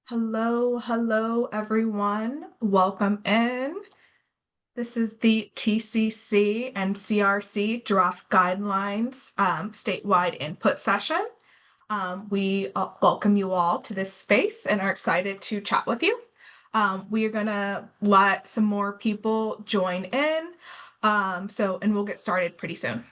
Hello, everyone. Welcome in. This is the TCC and CRC draft guidelines statewide input session. We welcome you all to this space and are excited to chat with you. We are going to let some more people join in. And we'll get started pretty soon.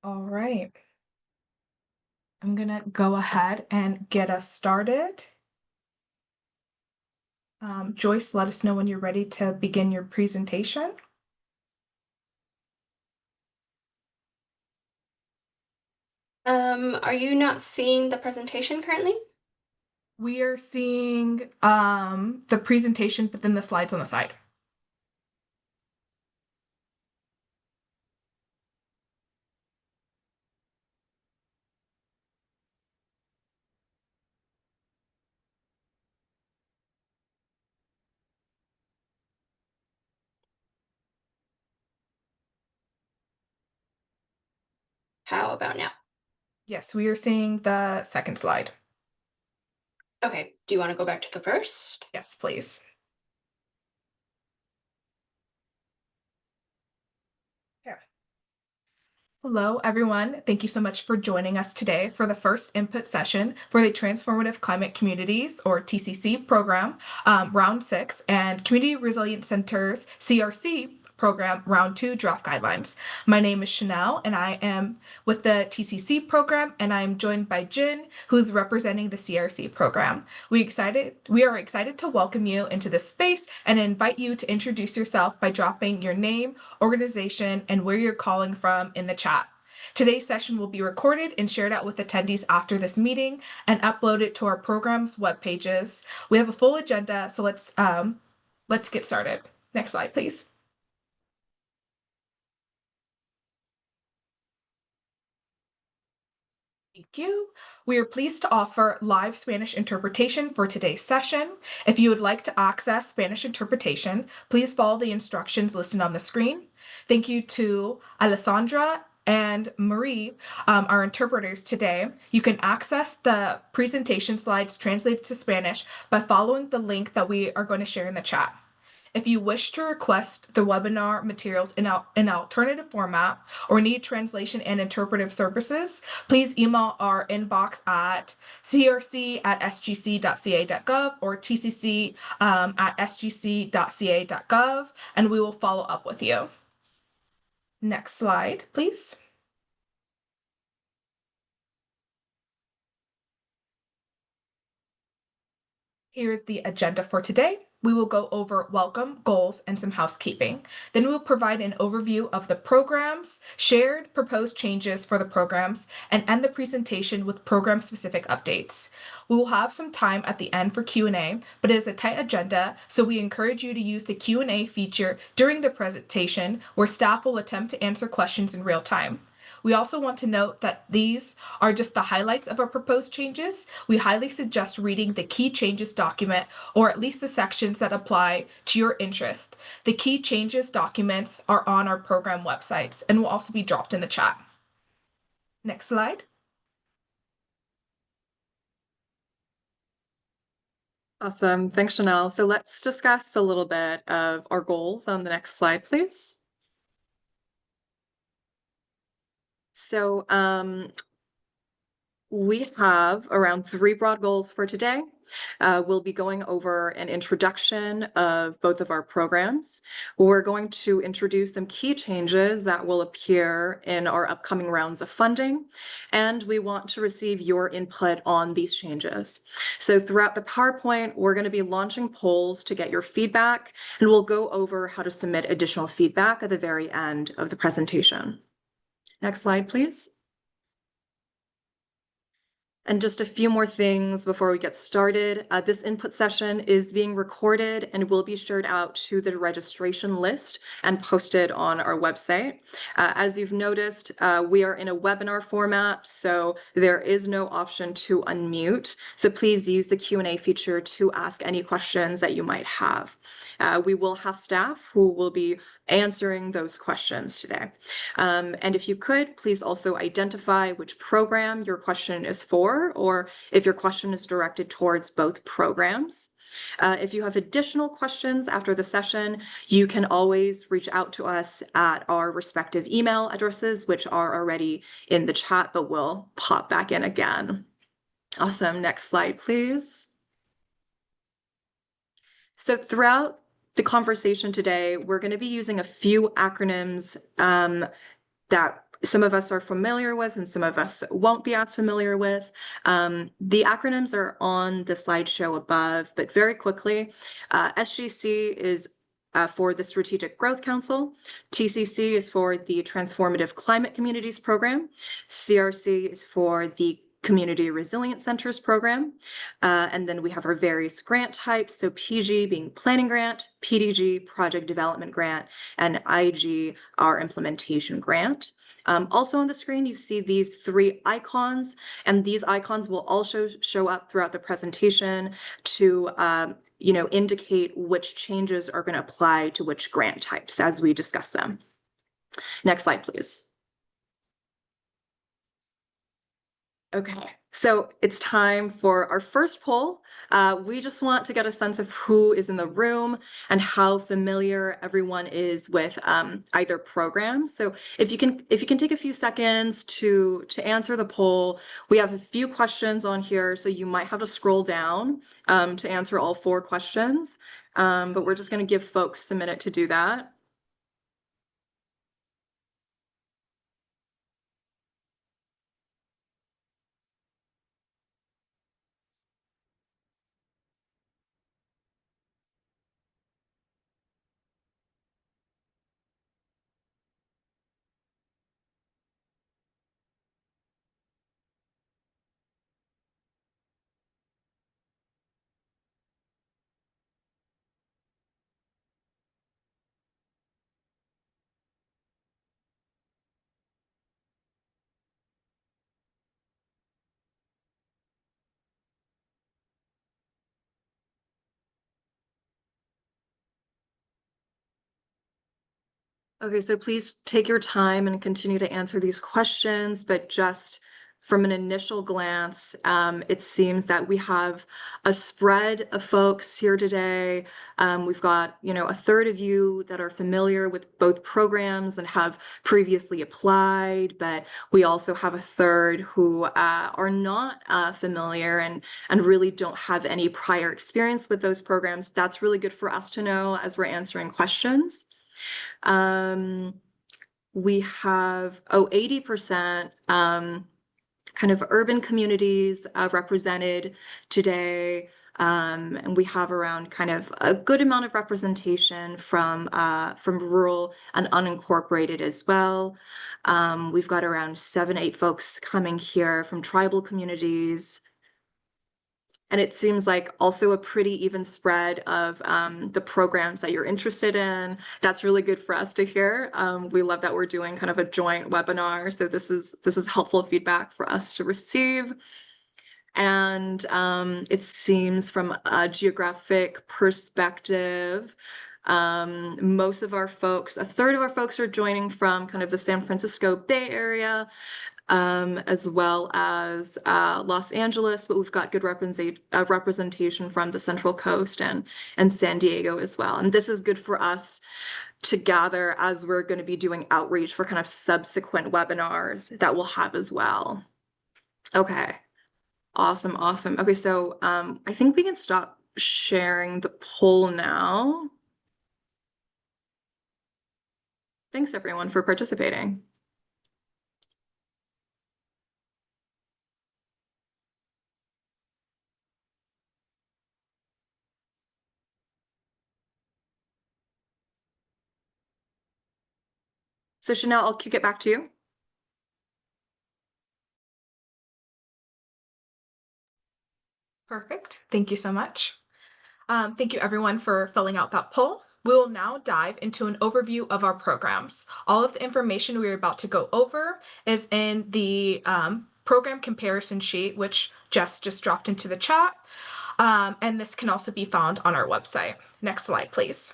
All right. I'm going to go ahead and get us started. Joyce, let us know when you're ready to begin your presentation. Are you not seeing the presentation currently? We are seeing the presentation, but then the slides on the side. How about now? Yes, we are seeing the second slide. Okay, do you want to go back to the first? Yes, please. Yeah. Hello, everyone. Thank you so much for joining us today for the first input session for the Transformative Climate Communities, or TCC program, Round 6, and Community Resilience Center's CRC program, Round 2 draft guidelines. My name is Chanel, and I am with the TCC program, and I'm joined by Jin, who's representing the CRC program. We are excited to welcome you into this space and invite you to introduce yourself by dropping your name, organization, and where you're calling from in the chat. Today's session will be recorded and shared out with attendees after this meeting and uploaded to our program's web pages. We have a full agenda, so let's get started. Next slide, please. Thank you. We are pleased to offer live Spanish interpretation for today's session. If you would like to access Spanish interpretation, please follow the instructions listed on the screen. Thank you to Alessandra and Marie, our interpreters today. You can access the presentation slides translated to Spanish by following the link that we are going to share in the chat. If you wish to request the webinar materials in an alternative format or need translation and interpretive services, please email our inbox at crc@sgc.ca.gov or tcc@sgc.ca.gov, and we will follow up with you. Next slide, please. Here is the agenda for today. We will go over welcome, goals, and some housekeeping. Then we'll provide an overview of the programs, shared proposed changes for the programs, and end the presentation with program-specific updates. We will have some time at the end for Q&A, but it is a tight agenda, so we encourage you to use the Q&A feature during the presentation, where staff will attempt to answer questions in real time. We also want to note that these are just the highlights of our proposed changes. We highly suggest reading the key changes document, or at least the sections that apply to your interest. The key changes documents are on our program websites and will also be dropped in the chat. Next slide. Awesome. Thanks, Chanel. So let's discuss a little bit of our goals on the next slide, please. So we have around 3 broad goals for today. We'll be going over an introduction of both of our programs. We're going to introduce some key changes that will appear in our upcoming rounds of funding, and we want to receive your input on these changes. So throughout the PowerPoint, we're going to be launching polls to get your feedback, and we'll go over how to submit additional feedback at the very end of the presentation. Next slide, please. And just a few more things before we get started. This input session is being recorded and will be shared out to the registration list and posted on our website. As you've noticed, we are in a webinar format, so there is no option to unmute. So please use the Q&A feature to ask any questions that you might have. We will have staff who will be answering those questions today. And if you could, please also identify which program your question is for, or if your question is directed towards both programs. If you have additional questions after the session, you can always reach out to us at our respective email addresses, which are already in the chat, but will pop back in again. Awesome. Next slide, please. So throughout the conversation today, we're going to be using a few acronyms that some of us are familiar with and some of us won't be as familiar with. The acronyms are on the slideshow above, but very quickly, SGC is for the Strategic Growth Council. TCC is for the Transformative Climate Communities program. CRC is for the Community Resilience Centers program. And then we have our various grant types. So PG being planning grant, PDG, project development grant, and IG, our implementation grant. Also on the screen, you see these 3 icons, and these icons will also show up throughout the presentation to indicate which changes are going to apply to which grant types as we discuss them. Next slide, please. Okay, so it's time for our first poll. We just want to get a sense of who is in the room and how familiar everyone is with either program. So if you can take a few seconds to answer the poll. We have a few questions on here, so you might have to scroll down to answer all 4 questions. But we're just going to give folks a minute to do that. Okay, so please take your time and continue to answer these questions, but just from an initial glance, it seems that we have a spread of folks here today. We've got, a third of you that are familiar with both programs and have previously applied, but we also have a third who are not familiar and really don't have any prior experience with those programs. That's really good for us to know as we're answering questions. We have 80% kind of urban communities represented today, and we have around kind of a good amount of representation from rural and unincorporated as well. We've got around 7-8 folks coming here from tribal communities. And it seems like also a pretty even spread of the programs that you're interested in. That's really good for us to hear. We love that we're doing kind of a joint webinar. So this is helpful feedback for us to receive. And it seems from a geographic perspective, most of our folks, a third of our folks are joining from kind of the San Francisco Bay Area, as well as Los Angeles, but we've got good representation from the Central Coast and San Diego as well. And this is good for us to gather as we're going to be doing outreach for kind of subsequent webinars that we'll have as well. Okay, Awesome, awesome. Okay, so I think we can stop sharing the poll now. Thanks everyone for participating. So Chanel, I'll kick it back to you. Perfect. Thank you so much. Thank you everyone for filling out that poll. We will now dive into an overview of our programs. All of the information we're about to go over is in the program comparison sheet, which Jess just dropped into the chat. And this can also be found on our website. Next slide, please.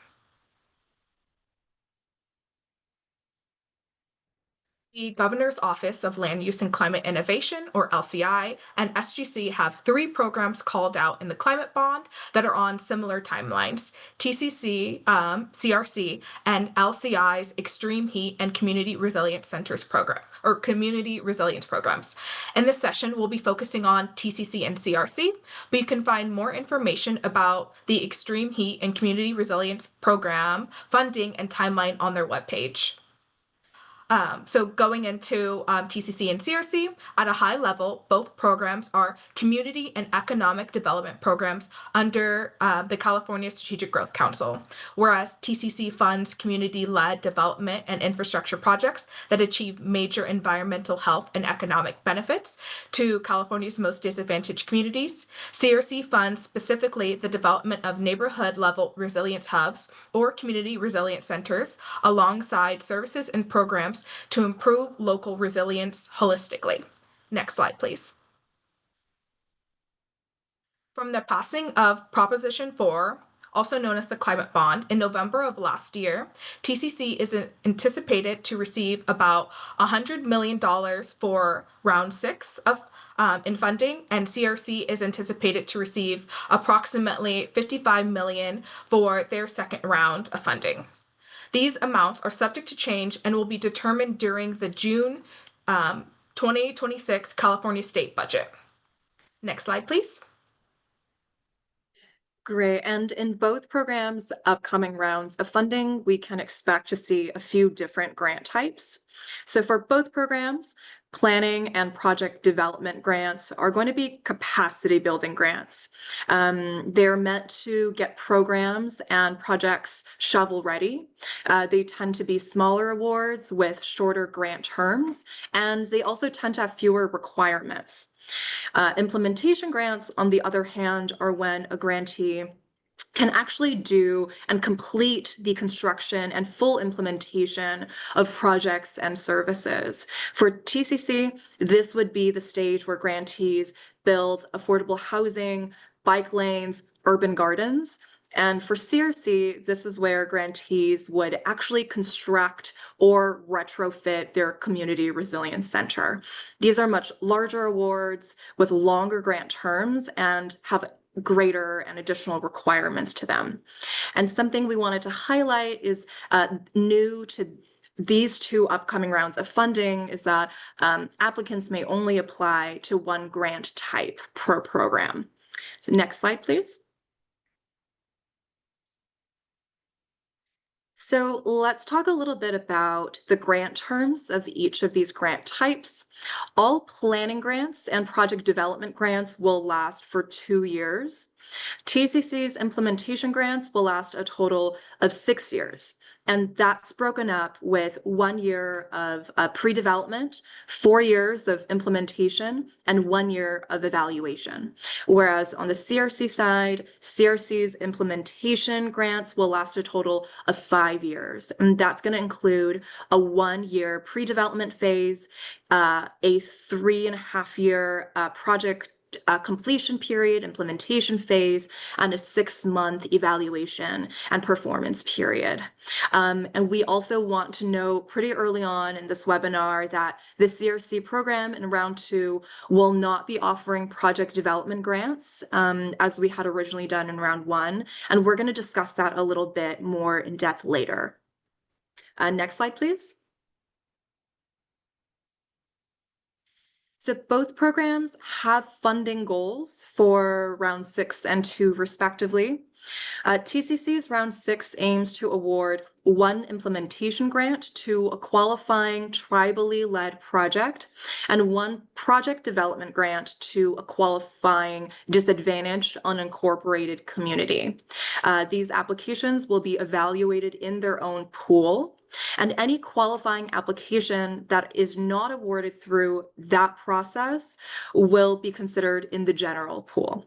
The Governor's Office of Land Use and Climate Innovation, or LCI, and SGC have 3 programs called out in the Climate Bond that are on similar timelines: TCC, CRC, and LCI's Extreme Heat and Community Resilience Centers program, or Community Resilience Programs. In this session, we'll be focusing on TCC and CRC, but you can find more information about the Extreme Heat and Community Resilience Program funding and timeline on their webpage. So going into TCC and CRC, at a high level, both programs are community and economic development programs under the California Strategic Growth Council, whereas TCC funds community-led development and infrastructure projects that achieve major environmental, health, and economic benefits to California's most disadvantaged communities. CRC funds specifically the development of neighborhood-level resilience hubs or community resilience centers alongside services and programs to improve local resilience holistically. Next slide, please. From the passing of Proposition 4, also known as the Climate Bond, in November of last year, TCC is anticipated to receive about $100 million for round 6 of in funding, and CRC is anticipated to receive approximately $55 million for their second round of funding. These amounts are subject to change and will be determined during the June 2026 California state budget. Next slide, please. Great. And in both programs' upcoming rounds of funding, we can expect to see a few different grant types. So for both programs, planning and project development grants are going to be capacity building grants. They're meant to get programs and projects shovel ready. They tend to be smaller awards with shorter grant terms, and they also tend to have fewer requirements. Implementation grants, on the other hand, are when a grantee can actually do and complete the construction and full implementation of projects and services. For TCC, this would be the stage where grantees build affordable housing, bike lanes, urban gardens. And for CRC, this is where grantees would actually construct or retrofit their community resilience center. These are much larger awards with longer grant terms and have greater and additional requirements to them. And something we wanted to highlight is new to these 2 upcoming rounds of funding is that applicants may only apply to 1 grant type per program. So next slide, please. So let's talk a little bit about the grant terms of each of these grant types. All planning grants and project development grants will last for 2 years. TCC's implementation grants will last a total of 6 years, and that's broken up with 1 year of pre-development, 4 years of implementation, and 1 year of evaluation. Whereas on the CRC side, CRC's implementation grants will last a total of 5 years, and that's going to include a 1-year pre-development phase, a 3.5-year project completion period, implementation phase, and a 6-month evaluation and performance period. And we also want to know pretty early on in this webinar that the CRC program in round 2 will not be offering project development grants as we had originally done in round 1. And we're going to discuss that a little bit more in depth later. Next slide, please. So both programs have funding goals for round 6 and 2 respectively. TCC's round 6 aims to award one implementation grant to a qualifying tribally led project and one project development grant to a qualifying disadvantaged unincorporated community. These applications will be evaluated in their own pool, and any qualifying application that is not awarded through that process will be considered in the general pool.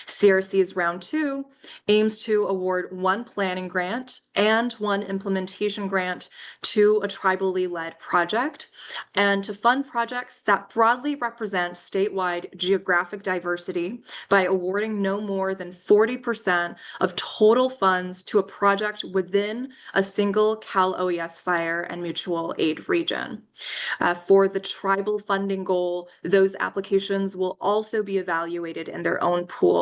CRC's round 2 aims to award one planning grant and one implementation grant to a tribally led project and to fund projects that broadly represent statewide geographic diversity by awarding no more than 40% of total funds to a project within a single Cal OES fire and mutual aid region. For the tribal funding goal, those applications will also be evaluated in their own pool,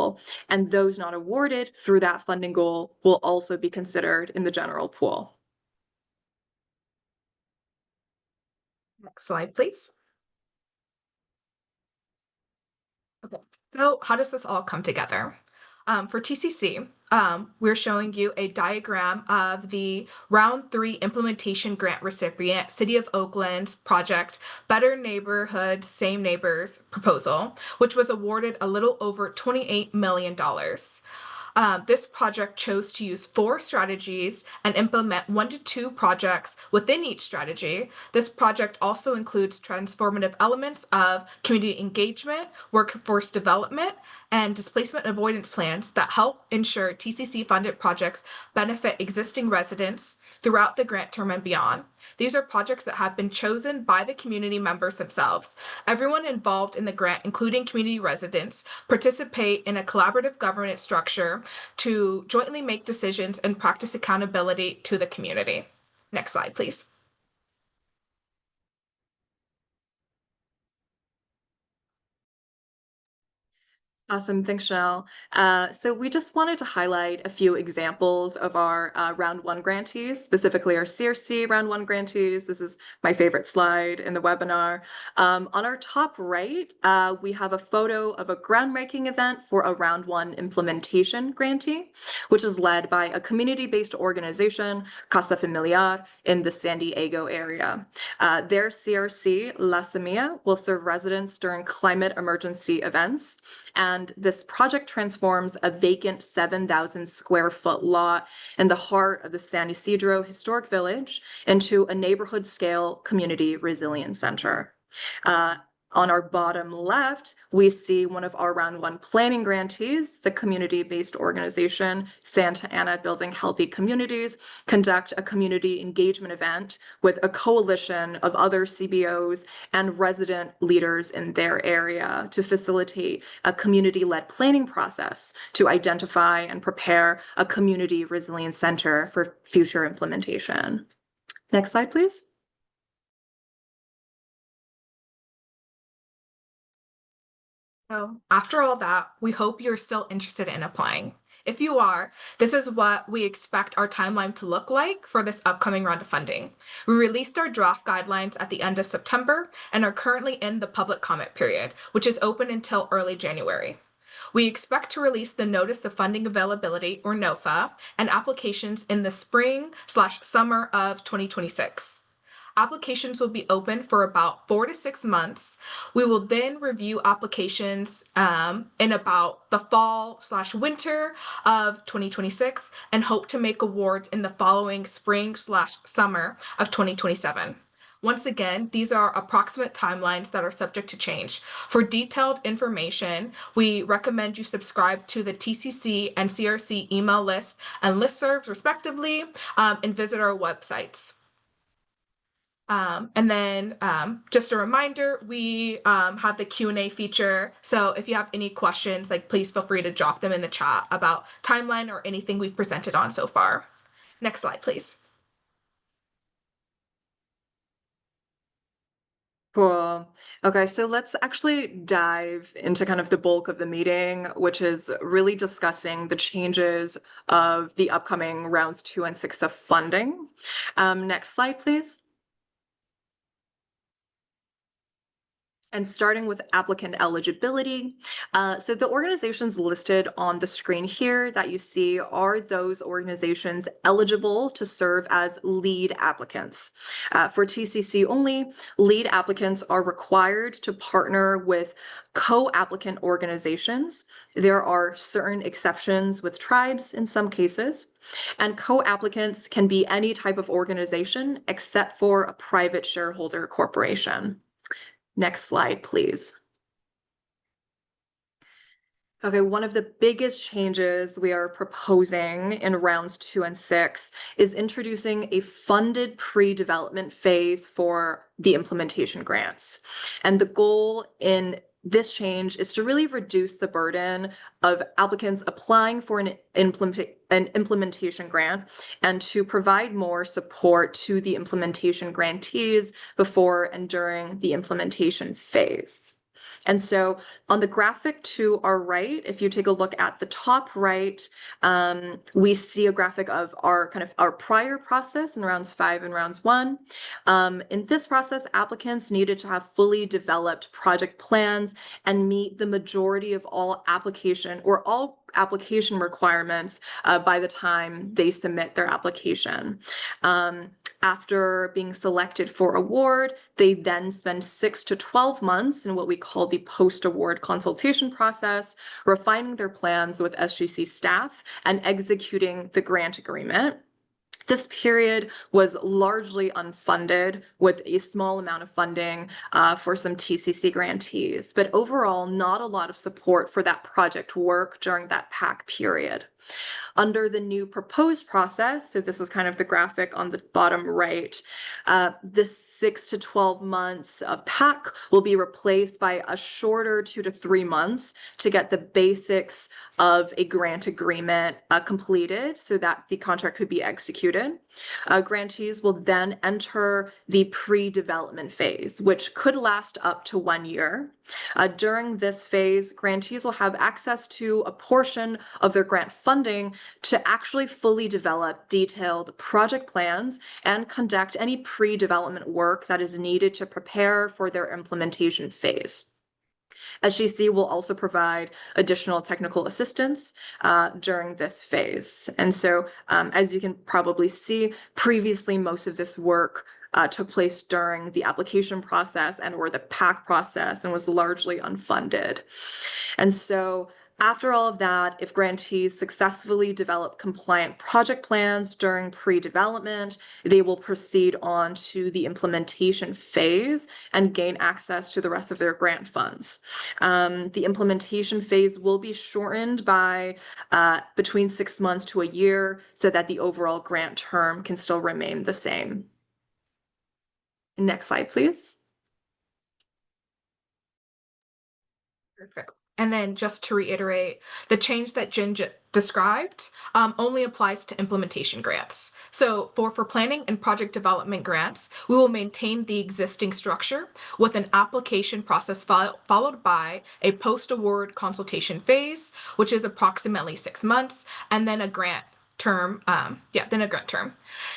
and those not awarded through that funding goal will also be considered in the general pool. Next slide, please. Okay, so how does this all come together? For TCC, we're showing you a diagram of the round 3 implementation grant recipient, City of Oakland's project, Better Neighborhoods, Same Neighbors proposal, which was awarded a little over $28 million. This project chose to use 4 strategies and implement 1 to 2 projects within each strategy. This project also includes transformative elements of community engagement, workforce development, and displacement avoidance plans that help ensure TCC-funded projects benefit existing residents throughout the grant term and beyond. These are projects that have been chosen by the community members themselves. Everyone involved in the grant, including community residents, participate in a collaborative governance structure to jointly make decisions and practice accountability to the community. Next slide, please. Awesome, thanks, Chanel. So we just wanted to highlight a few examples of our round 1 grantees, specifically our CRC round 1 grantees. This is my favorite slide in the webinar. On our top right, we have a photo of a groundbreaking event for a round 1 implementation grantee, which is led by a community-based organization, Casa Familiar, in the San Diego area. Their CRC, La Semilla, will serve residents during climate emergency events, and this project transforms a vacant 7,000 square foot lot in the heart of the San Isidro Historic Village into a neighborhood scale community resilience center. On our bottom left, we see one of our round 1 planning grantees, the community-based organization Santa Ana Building Healthy Communities, conduct a community engagement event with a coalition of other CBOs and resident leaders in their area to facilitate a community-led planning process to identify and prepare a community resilience center for future implementation. Next slide, please. So after all that, we hope you're still interested in applying. If you are, this is what we expect our timeline to look like for this upcoming round of funding. We released our draft guidelines at the end of September and are currently in the public comment period, which is open until early January. We expect to release the Notice of Funding Availability, or NOFA, and applications in the spring/summer of 2026. Applications will be open for about 4 to 6 months. We will then review applications in about the fall/winter of 2026 and hope to make awards in the following spring/summer of 2027. Once again, these are approximate timelines that are subject to change. For detailed information, we recommend you subscribe to the TCC and CRC email list and listservs respectively, and visit our websites. And then just a reminder, we have the Q&A feature. So if you have any questions, please feel free to drop them in the chat about timeline or anything we've presented on so far. Next slide, please. Cool. Okay, so let's actually dive into kind of the bulk of the meeting, which is really discussing the changes of the upcoming rounds 2 and 6 of funding. Next slide, please. And starting with applicant eligibility, so the organizations listed on the screen here that you see are those organizations eligible to serve as lead applicants. For TCC only, lead applicants are required to partner with co-applicant organizations. There are certain exceptions with tribes in some cases, and co-applicants can be any type of organization except for a private shareholder corporation. Next slide, please. Okay, one of the biggest changes we are proposing in rounds 2 and 6 is introducing a funded pre-development phase for the implementation grants. And the goal in this change is to really reduce the burden of applicants applying for an implementation grant and to provide more support to the implementation grantees before and during the implementation phase. And so on the graphic to our right, if you take a look at the top right, we see a graphic of our prior process in rounds 5 and rounds 1. In this process, applicants needed to have fully developed project plans and meet the majority of all application requirements by the time they submit their application. After being selected for award, they then spend 6 to 12 months in what we call the post-award consultation process, refining their plans with SGC staff and executing the grant agreement. This period was largely unfunded with a small amount of funding for some TCC grantees, but overall not a lot of support for that project work during that PAC period. Under the new proposed process, so this was kind of the graphic on the bottom right, the 6 to 12 months of PAC will be replaced by a shorter 2 to 3 months to get the basics of a grant agreement completed so that the contract could be executed. Grantees will then enter the pre-development phase, which could last up to 1 year. During this phase, grantees will have access to a portion of their grant funding to actually fully develop detailed project plans and conduct any pre-development work that is needed to prepare for their implementation phase. SGC will also provide additional technical assistance during this phase. And so, as you can probably see, previously most of this work took place during the application process or the PAC process and was largely unfunded. And so after all of that, if grantees successfully develop compliant project plans during pre-development, they will proceed on to the implementation phase and gain access to the rest of their grant funds. The implementation phase will be shortened by between 6 months to a year so that the overall grant term can still remain the same. Next slide, please. Perfect. And then just to reiterate, the change that Jen described only applies to implementation grants. So for planning and project development grants, we will maintain the existing structure with an application process followed by a post-award consultation phase, which is approximately 6 months, and then a grant term.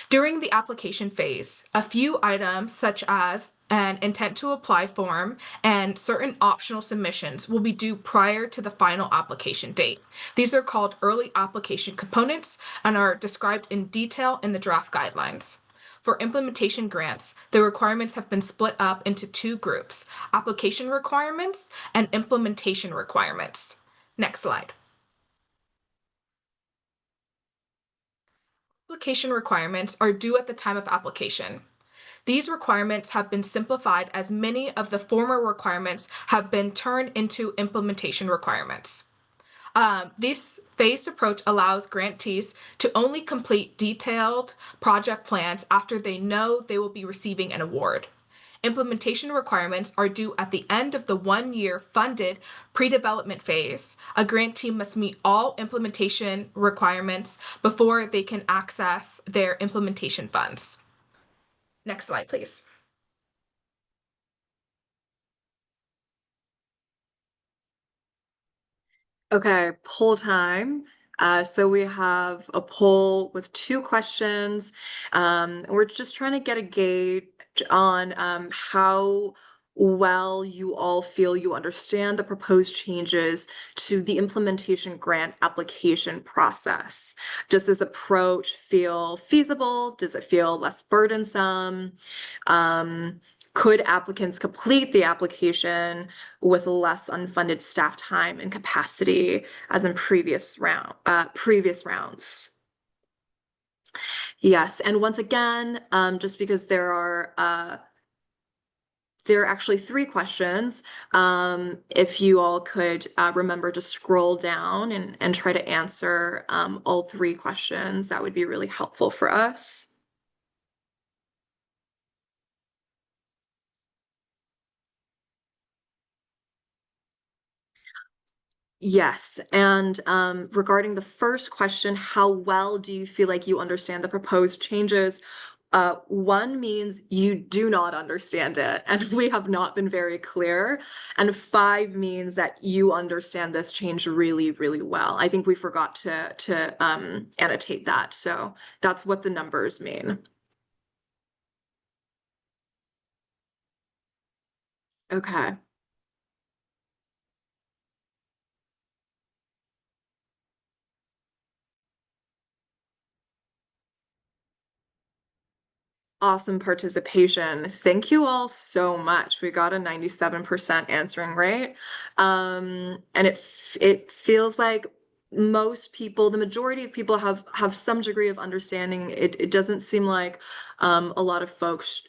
During the application phase, a few items such as an intent to apply form and certain optional submissions will be due prior to the final application date. These are called early application components and are described in detail in the draft guidelines. For implementation grants, the requirements have been split up into 2 groups: application requirements and implementation requirements. Next slide. Application requirements are due at the time of application. These requirements have been simplified as many of the former requirements have been turned into implementation requirements. This phased approach allows grantees to only complete detailed project plans after they know they will be receiving an award. Implementation requirements are due at the end of the 1-year funded pre-development phase. A grantee must meet all implementation requirements before they can access their implementation funds. Next slide, please. Okay, poll time. So we have a poll with 2 questions. We're just trying to get a gauge on how well you all feel you understand the proposed changes to the implementation grant application process. Does this approach feel feasible? Does it feel less burdensome? Could applicants complete the application with less unfunded staff time and capacity as in previous rounds? Yes, and once again, just because there are actually 3 questions. If you all could remember to scroll down and try to answer all 3 questions, that would be really helpful for us. Yes, and regarding the first question, how well do you feel like you understand the proposed changes? 1 means you do not understand it, and we have not been very clear. And 5 means that you understand this change really, really well. I think we forgot to annotate that, so that's what the numbers mean. Okay. Awesome participation. Thank you all so much. We got a 97% answering rate. And it feels like most people, the majority of people have some degree of understanding. It doesn't seem like a lot of folks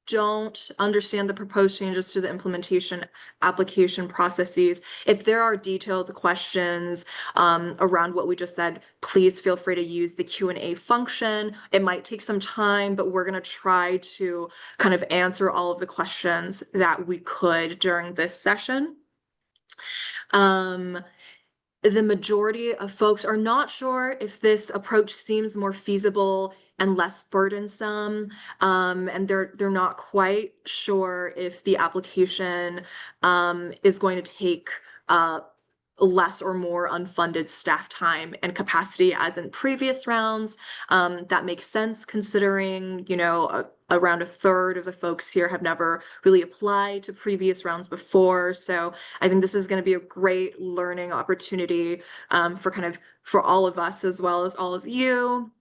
don't understand the proposed changes to the implementation application processes. If there are detailed questions around what we just said, please feel free to use the Q&A function. It might take some time, but we're going to try to kind of answer all of the questions that we could during this session. The majority of folks are not sure if this approach seems more feasible and less burdensome, and they're not quite sure if the application is going to take less or more unfunded staff time and capacity as in previous rounds. That makes sense considering, around a third of the folks here have never really applied to previous rounds before. So I think this is going to be a great learning opportunity for all of us as well as all of you.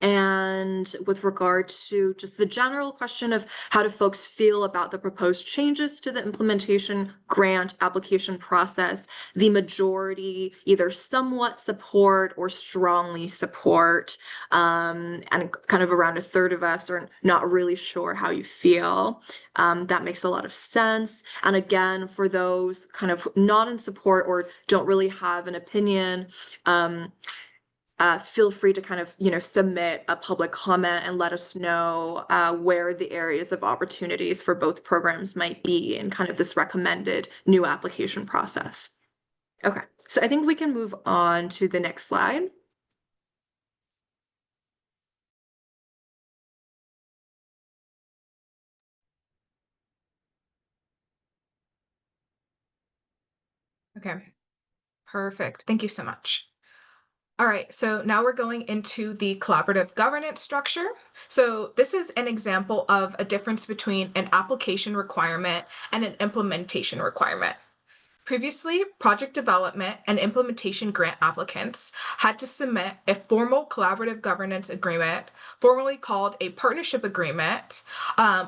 And with regard to just the general question of how do folks feel about the proposed changes to the implementation grant application process, the majority either somewhat support or strongly support, and kind of around a third of us are not really sure how you feel. That makes a lot of sense. And again, for those kind of not in support or don't really have an opinion, feel free to kind of, submit a public comment and let us know where the areas of opportunities for both programs might be in kind of this recommended new application process. Okay, so I think we can move on to the next slide. Okay, perfect. Thank you so much. All right, so now we're going into the collaborative governance structure. So this is an example of a difference between an application requirement and an implementation requirement. Previously, project development and implementation grant applicants had to submit a formal collaborative governance agreement, formerly called a partnership agreement,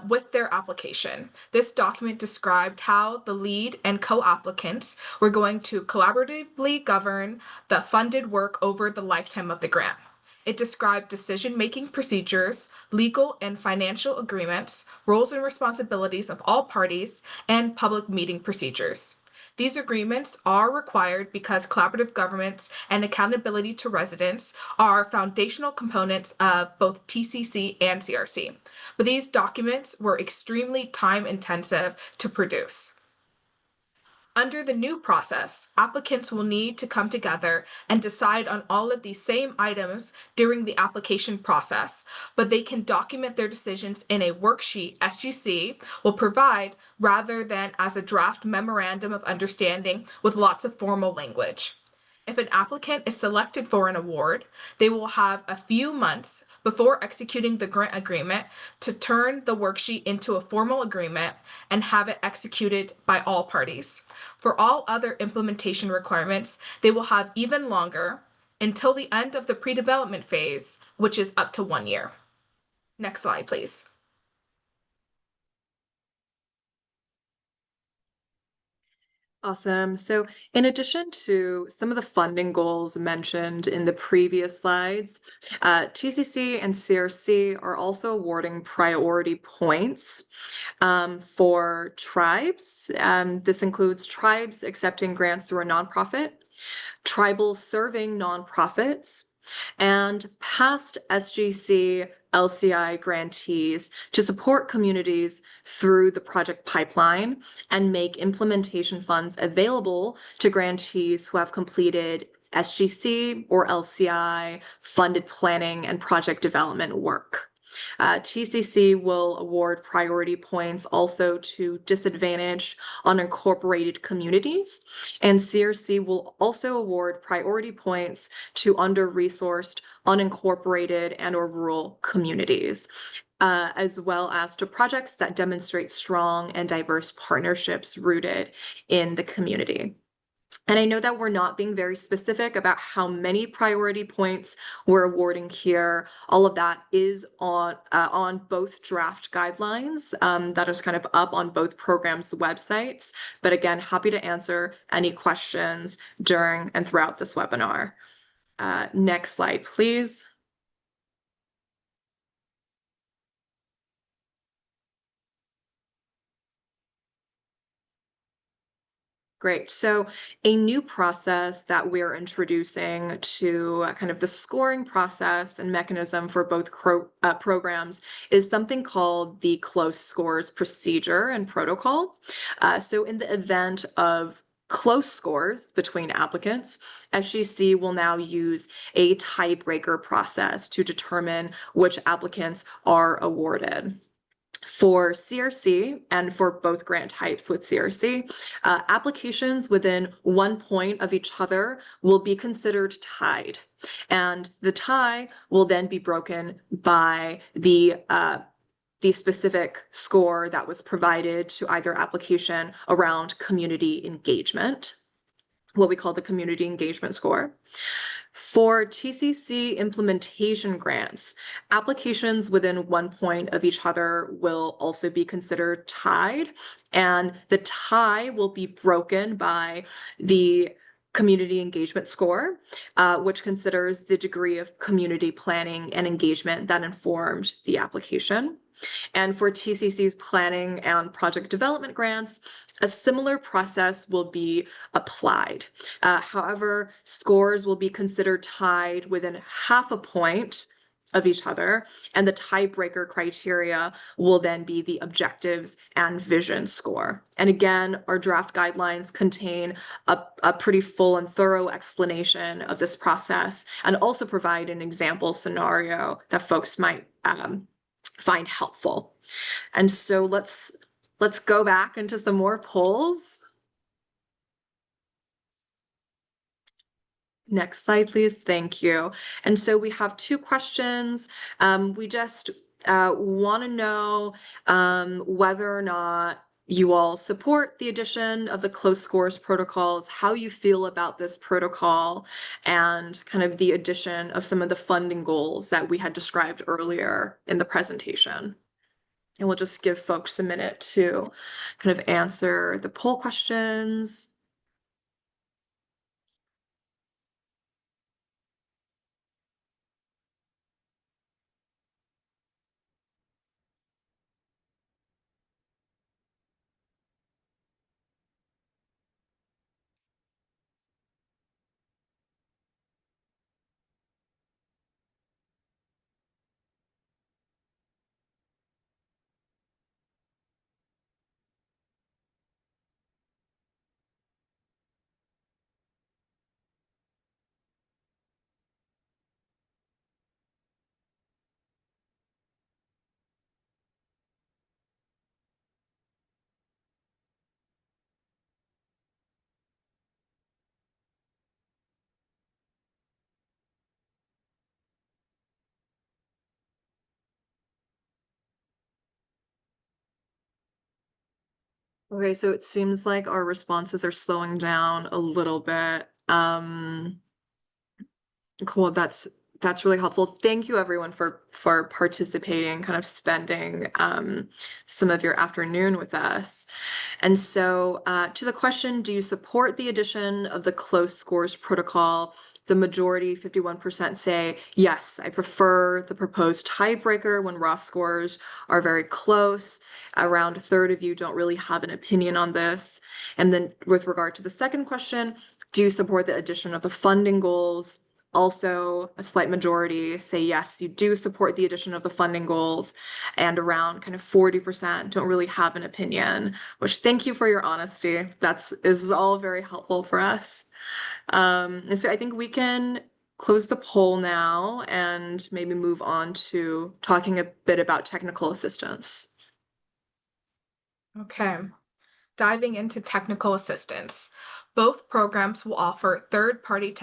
with their application. This document described how the lead and co-applicants were going to collaboratively govern the funded work over the lifetime of the grant. It described decision-making procedures, legal and financial agreements, roles and responsibilities of all parties, and public meeting procedures. These agreements are required because collaborative governance and accountability to residents are foundational components of both TCC and CRC. But these documents were extremely time-intensive to produce. Under the new process, applicants will need to come together and decide on all of these same items during the application process, but they can document their decisions in a worksheet SGC will provide rather than as a draft memorandum of understanding with lots of formal language. If an applicant is selected for an award, they will have a few months before executing the grant agreement to turn the worksheet into a formal agreement and have it executed by all parties. For all other implementation requirements, they will have even longer until the end of the pre-development phase, which is up to 1 year. Next slide, please. Awesome. So in addition to some of the funding goals mentioned in the previous slides, TCC and CRC are also awarding priority points for tribes. This includes tribes accepting grants through a nonprofit, tribal serving nonprofits, and past SGC LCI grantees to support communities through the project pipeline and make implementation funds available to grantees who have completed SGC or LCI funded planning and project development work. TCC will award priority points also to disadvantaged unincorporated communities, and CRC will also award priority points to under-resourced, unincorporated, and/or rural communities, as well as to projects that demonstrate strong and diverse partnerships rooted in the community. And I know that we're not being very specific about how many priority points we're awarding here. All of that is on both draft guidelines that is kind of up on both programs' websites. But again, happy to answer any questions during and throughout this webinar. Next slide, please. Great. So a new process that we're introducing to kind of the scoring process and mechanism for both programs is something called the close scores procedure and protocol. So in the event of close scores between applicants, SGC will now use a tiebreaker process to determine which applicants are awarded. For CRC and for both grant types with CRC, applications within 1 point of each other will be considered tied. And the tie will then be broken by the specific score that was provided to either application around community engagement, what we call the community engagement score. For TCC implementation grants, applications within 1 point of each other will also be considered tied, and the tie will be broken by the community engagement score, which considers the degree of community planning and engagement that informed the application. And for TCC's planning and project development grants, a similar process will be applied. However, scores will be considered tied within 0.5 point of each other, and the tiebreaker criteria will then be the objectives and vision score. And again, our draft guidelines contain a pretty full and thorough explanation of this process and also provide an example scenario that folks might find helpful. And so let's go back into some more polls. Next slide, please. Thank you. And so we have 2 questions. We just want to know whether or not you all support the addition of the close scores protocols, how you feel about this protocol, and kind of the addition of some of the funding goals that we had described earlier in the presentation. And we'll just give folks a minute to kind of answer the poll questions. Okay, so it seems like our responses are slowing down a little bit. Cool. That's really helpful. Thank you everyone for participating, kind of spending some of your afternoon with us. And so to the question, do you support the addition of the close scores protocol? The majority, 51%, say yes, I prefer the proposed tiebreaker when raw scores are very close. Around a third of you don't really have an opinion on this. And then with regard to the second question, do you support the addition of the funding goals? Also, a slight majority say yes, you do support the addition of the funding goals, and around kind of 40% don't really have an opinion, which thank you for your honesty. Is all very helpful for us. And so I think we can close the poll now and maybe move on to talking a bit about technical assistance. Okay. Diving into technical assistance. Both programs will offer third-party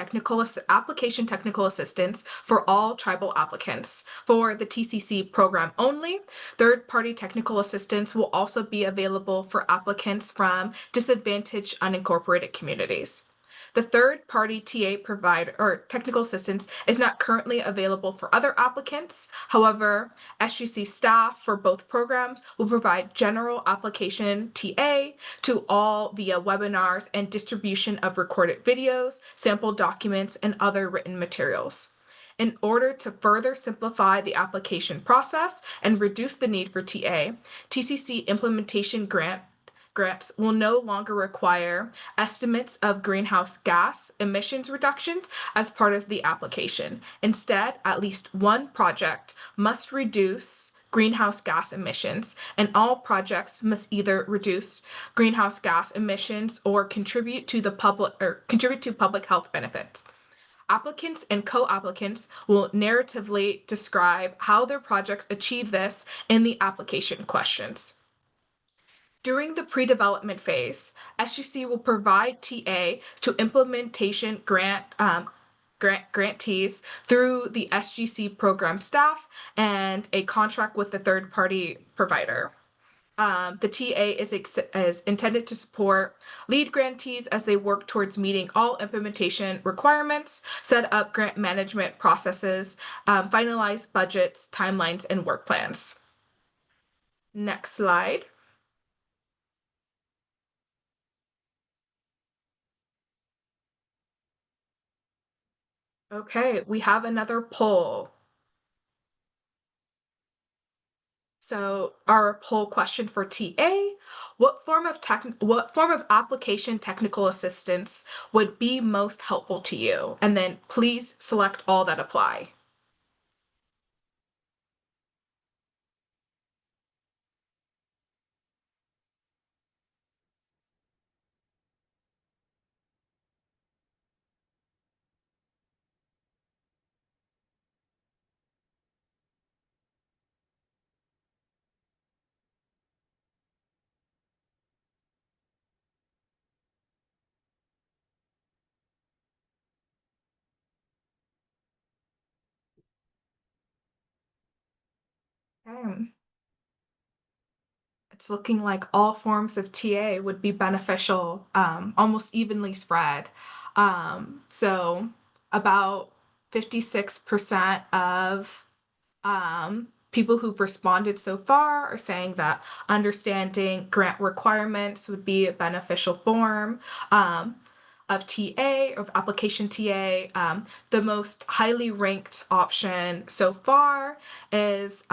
application technical assistance for all tribal applicants. For the TCC program only, third-party technical assistance will also be available for applicants from disadvantaged unincorporated communities. The third-party TA provider or technical assistance is not currently available for other applicants. However, SGC staff for both programs will provide general application TA to all via webinars and distribution of recorded videos, sample documents, and other written materials. In order to further simplify the application process and reduce the need for TA, TCC implementation grants will no longer require estimates of greenhouse gas emissions reductions as part of the application. Instead, at least one project must reduce greenhouse gas emissions, and all projects must either reduce greenhouse gas emissions or contribute to public health benefits. Applicants and co-applicants will narratively describe how their projects achieve this in the application questions. During the pre-development phase, SGC will provide TA to implementation grantees through the SGC program staff and a contract with the third-party provider. The TA is intended to support lead grantees as they work towards meeting all implementation requirements, set up grant management processes, finalize budgets, timelines, and work plans. Next slide. Okay, we have another poll. So our poll question for TA, what form of application technical assistance would be most helpful to you? And then please select all that apply. Okay. It's looking like all forms of TA would be beneficial, almost evenly spread. So about 56% of people who've responded so far are saying that understanding grant requirements would be a beneficial form of TA, of application TA. The most highly ranked option so far is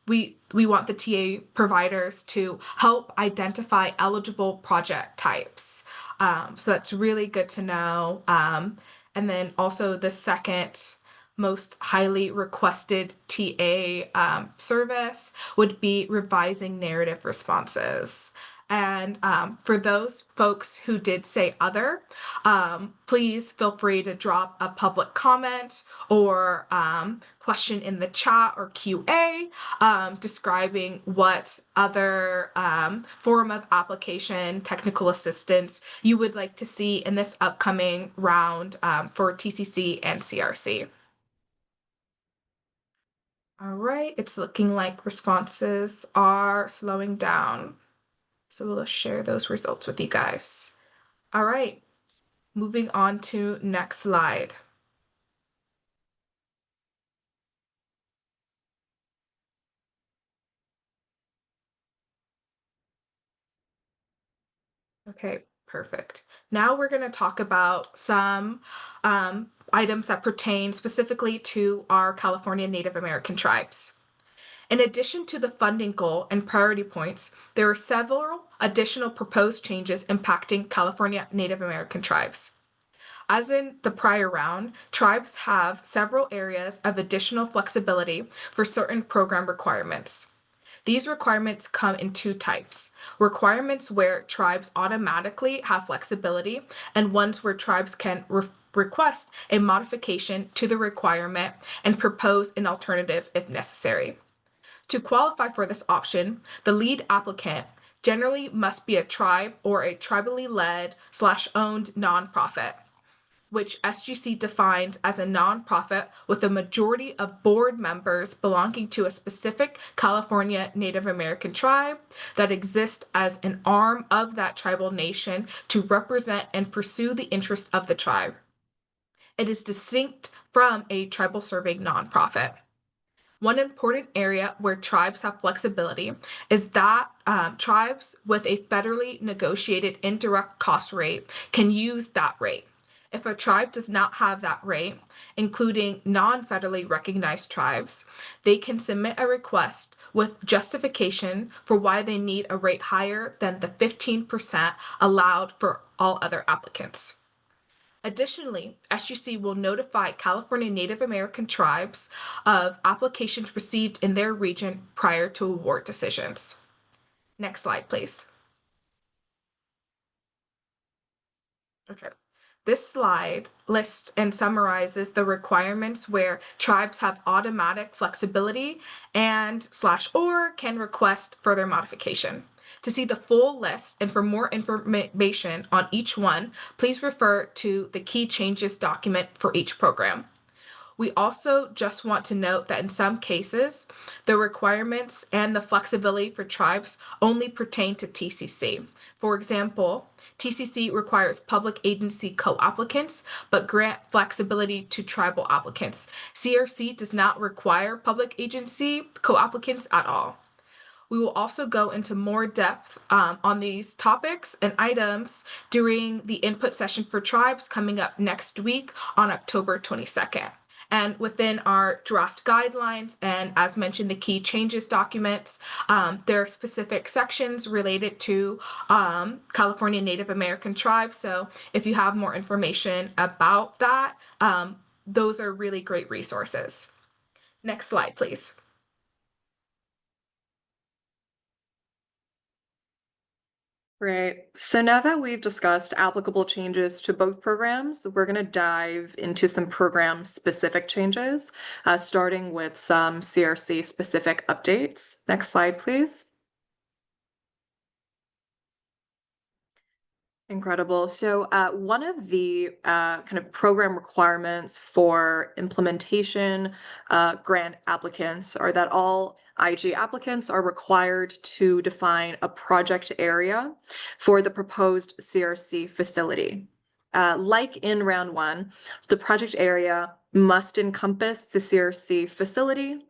we want the TA providers to help identify eligible project types. So that's really good to know. And then also the second most highly requested TA service would be revising narrative responses. And for those folks who did say other, please feel free to drop a public comment or question in the chat or QA describing what other form of application technical assistance you would like to see in this upcoming round for TCC and CRC. All right, it's looking like responses are slowing down. So we'll share those results with you guys. All right, moving on to next slide. Okay, perfect. Now we're going to talk about some items that pertain specifically to our California Native American tribes. In addition to the funding goal and priority points, there are several additional proposed changes impacting California Native American tribes. As in the prior round, tribes have several areas of additional flexibility for certain program requirements. These requirements come in two types: requirements where tribes automatically have flexibility, and ones where tribes can request a modification to the requirement and propose an alternative if necessary. To qualify for this option, the lead applicant generally must be a tribe or a tribally led/owned nonprofit, which SGC defines as a nonprofit with a majority of board members belonging to a specific California Native American tribe that exists as an arm of that tribal nation to represent and pursue the interests of the tribe. It is distinct from a tribal serving nonprofit. One important area where tribes have flexibility is that tribes with a federally negotiated indirect cost rate can use that rate. If a tribe does not have that rate, including non-federally recognized tribes, they can submit a request with justification for why they need a rate higher than the 15% allowed for all other applicants. Additionally, SGC will notify California Native American tribes of applications received in their region prior to award decisions. Next slide, please. Okay. This slide lists and summarizes the requirements where tribes have automatic flexibility and/or can request further modification. To see the full list and for more information on each one, please refer to the key changes document for each program. We also just want to note that in some cases, the requirements and the flexibility for tribes only pertain to TCC. For example, TCC requires public agency co-applicants, but grant flexibility to tribal applicants. CRC does not require public agency co-applicants at all. We will also go into more depth on these topics and items during the input session for tribes coming up next week on October 22nd. And within our draft guidelines, and as mentioned, the key changes documents, there are specific sections related to California Native American tribes. So if you have more information about that, those are really great resources. Next slide, please. Great. So now that we've discussed applicable changes to both programs, we're going to dive into some program-specific changes, starting with some CRC-specific updates. Next slide, please. Incredible. So one of the kind of program requirements for implementation grant applicants are that all IG applicants are required to define a project area for the proposed CRC facility. Like in round one, the project area must encompass the CRC facility,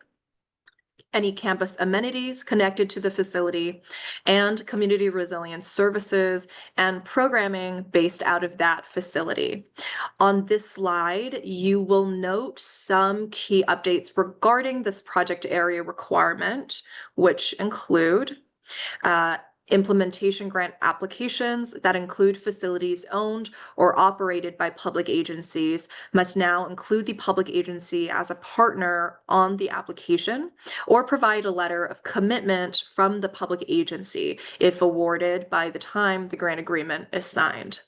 any campus amenities connected to the facility, and community resilience services and programming based out of that facility. On this slide, you will note some key updates regarding this project area requirement, which include implementation grant applications that include facilities owned or operated by public agencies must now include the public agency as a partner on the application or provide a letter of commitment from the public agency if awarded by the time the grant agreement is signed.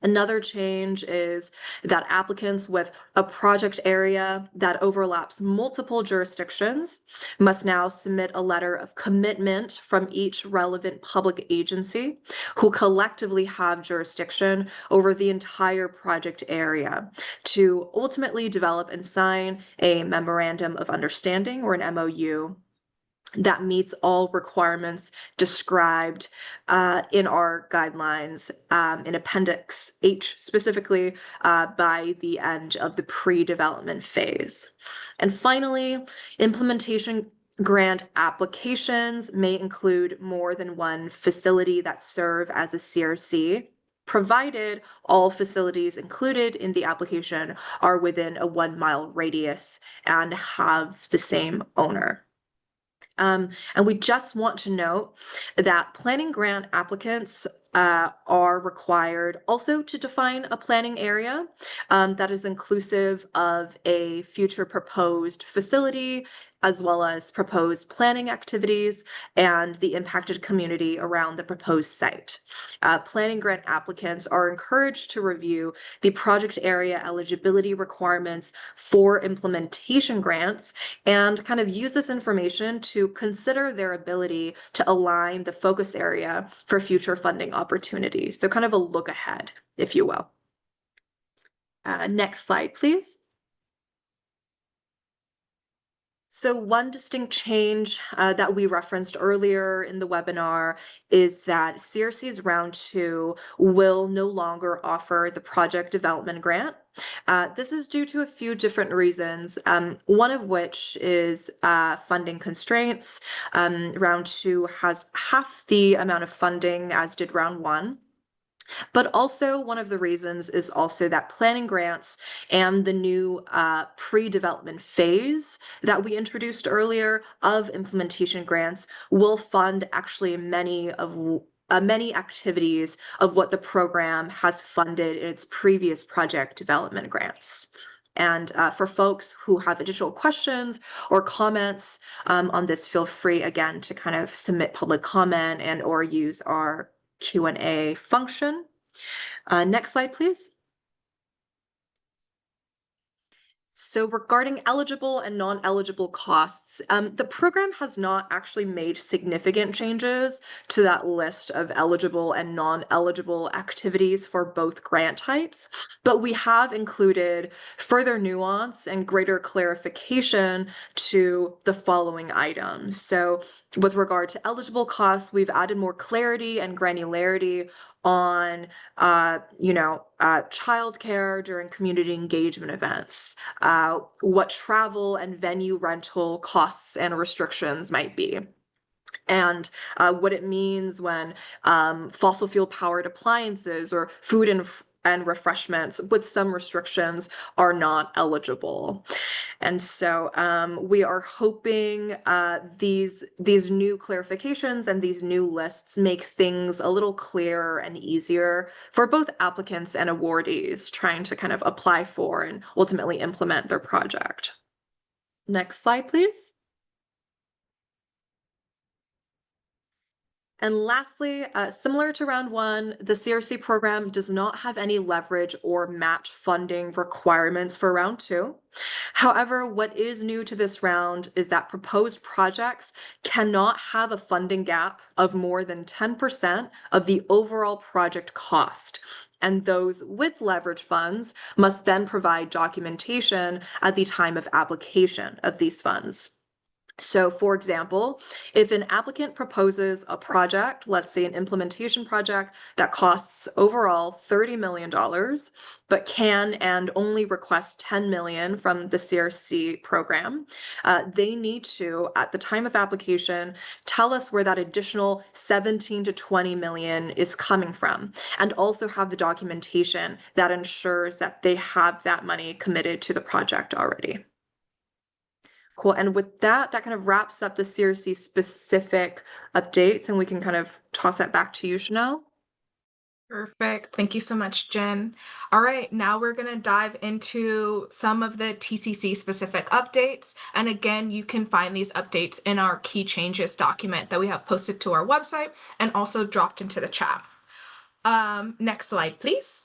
Another change is that applicants with a project area that overlaps multiple jurisdictions must now submit a letter of commitment from each relevant public agency who collectively have jurisdiction over the entire project area to ultimately develop and sign a memorandum of understanding or an MOU. that meets all requirements described in our guidelines in Appendix H specifically by the end of the pre-development phase. And finally, implementation grant applications may include more than one facility that serve as a CRC, provided all facilities included in the application are within a 1-mile radius and have the same owner. And we just want to note that planning grant applicants are required also to define a planning area that is inclusive of a future proposed facility, as well as proposed planning activities and the impacted community around the proposed site. Planning grant applicants are encouraged to review the project area eligibility requirements for implementation grants and kind of use this information to consider their ability to align the focus area for future funding opportunities. So kind of a look ahead, if you will. Next slide, please. So one distinct change that we referenced earlier in the webinar is that CRC's Round 2 will no longer offer the project development grant. This is due to a few different reasons, one of which is funding constraints. Round 2 has half the amount of funding as did Round 1. But also one of the reasons is also that planning grants and the new pre-development phase that we introduced earlier of implementation grants will fund actually many activities of what the program has funded in its previous project development grants. And for folks who have additional questions or comments on this, feel free again to kind of submit public comment and or use our Q&A function. Next slide, please. So regarding eligible and non-eligible costs, the program has not actually made significant changes to that list of eligible and non-eligible activities for both grant types, but we have included further nuance and greater clarification to the following items. So with regard to eligible costs, we've added more clarity and granularity on, childcare during community engagement events, what travel and venue rental costs and restrictions might be, and what it means when fossil fuel powered appliances or food and refreshments with some restrictions are not eligible. And so we are hoping these new clarifications and these new lists make things a little clearer and easier for both applicants and awardees trying to kind of apply for and ultimately implement their project. Next slide, please. And lastly, similar to Round 1, the CRC program does not have any leverage or match funding requirements for Round 2. However, what is new to this round is that proposed projects cannot have a funding gap of more than 10% of the overall project cost. And those with leverage funds must then provide documentation at the time of application of these funds. So for example, if an applicant proposes a project, let's say an implementation project that costs overall $30 million, but can and only request 10 million from the CRC program, they need to, at the time of application, tell us where that additional 17 to 20 million is coming from, and also have the documentation that ensures that they have that money committed to the project already. Cool. And with that kind of wraps up the CRC specific updates, and we can kind of toss that back to you, Chanel. Perfect. Thank you so much, Jen. All right, now we're going to dive into some of the TCC specific updates. And again, you can find these updates in our key changes document that we have posted to our website and also dropped into the chat. Next slide, please.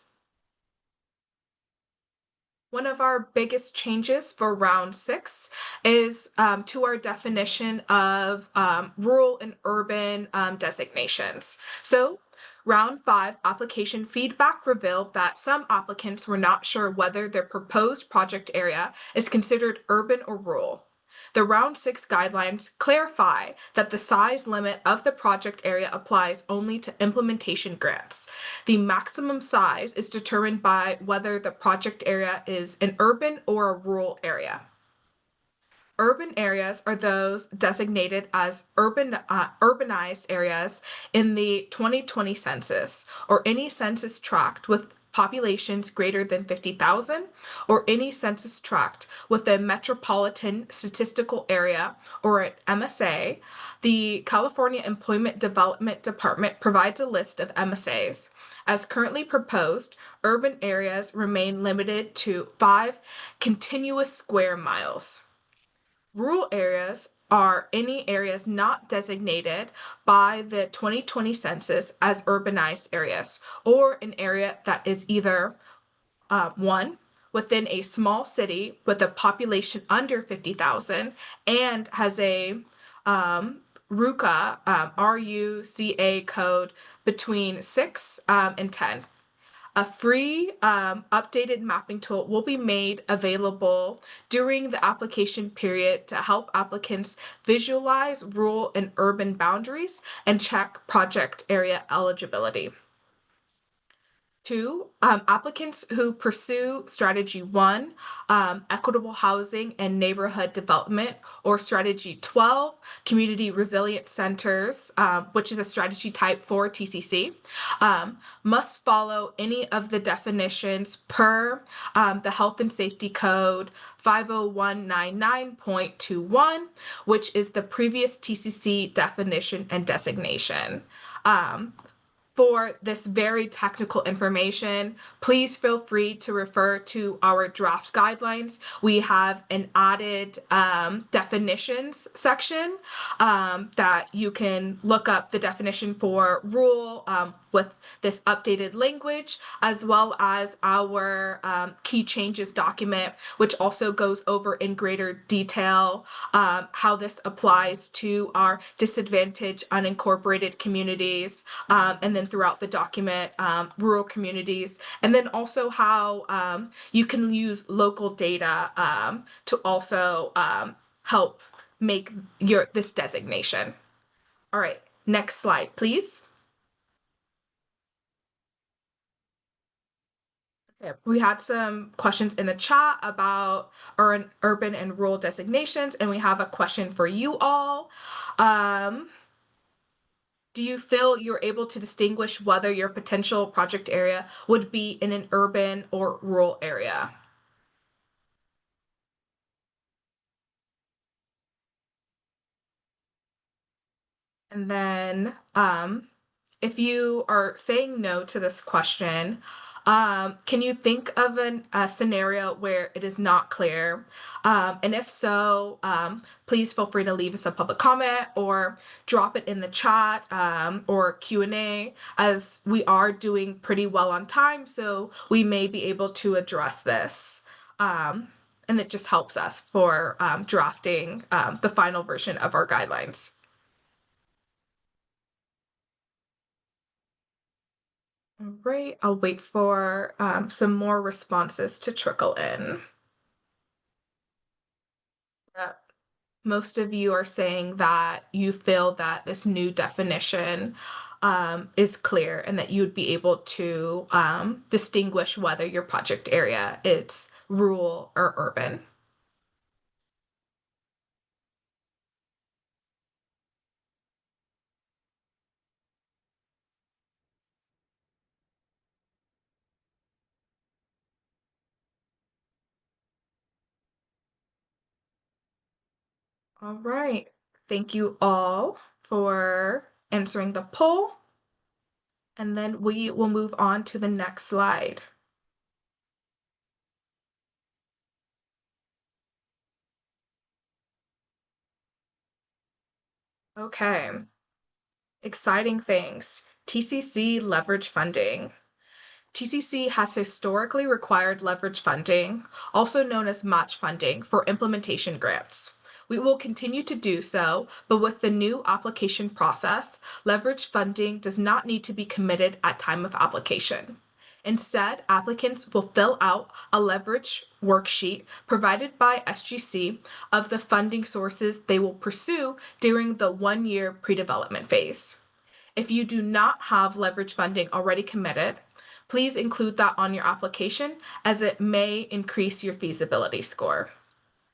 One of our biggest changes for Round 6 is to our definition of rural and urban designations. So Round 5 application feedback revealed that some applicants were not sure whether their proposed project area is considered urban or rural. The Round 6 guidelines clarify that the size limit of the project area applies only to implementation grants. The maximum size is determined by whether the project area is an urban or a rural area. Urban areas are those designated as urbanized areas in the 2020 census, or any census tract with populations greater than 50,000, or any census tract with a metropolitan statistical area, or an MSA. The California Employment Development Department provides a list of MSAs. As currently proposed, urban areas remain limited to 5 continuous square miles. Rural areas are any areas not designated by the 2020 census as urbanized areas, or an area that is either one, within a small city with a population under 50,000 and has a RUCA code between 6 and 10. A free updated mapping tool will be made available during the application period to help applicants visualize rural and urban boundaries and check project area eligibility. 2, applicants who pursue Strategy 1, Equitable Housing and Neighborhood Development, or Strategy 12, Community Resilience Centers, which is a strategy type for TCC, must follow any of the definitions per the Health and Safety Code 50199.21, which is the previous TCC definition and designation. For this very technical information, please feel free to refer to our draft guidelines. We have an added definitions section that you can look up the definition for rural with this updated language, as well as our key changes document, which also goes over in greater detail how this applies to our disadvantaged unincorporated communities, and then throughout the document, rural communities, and then also how you can use local data to also help make this designation. All right, next slide, please. Okay, we had some questions in the chat about urban and rural designations, and we have a question for you all. Do you feel you're able to distinguish whether your potential project area would be in an urban or rural area? And then if you are saying no to this question, can you think of a scenario where it is not clear? And if so, please feel free to leave us a public comment or drop it in the chat or Q&A, as we are doing pretty well on time, so we may be able to address this. And it just helps us for drafting the final version of our guidelines. All right, I'll wait for some more responses to trickle in. Most of you are saying that you feel that this new definition is clear and that you would be able to distinguish whether your project area is rural or urban. All right, thank you all for answering the poll. And then we will move on to the next slide. Okay, exciting things. TCC leverage funding. TCC has historically required leverage funding, also known as match funding, for implementation grants. We will continue to do so, but with the new application process, leverage funding does not need to be committed at time of application. Instead, applicants will fill out a leverage worksheet provided by SGC of the funding sources they will pursue during the 1-year pre-development phase. If you do not have leverage funding already committed, please include that on your application as it may increase your feasibility score.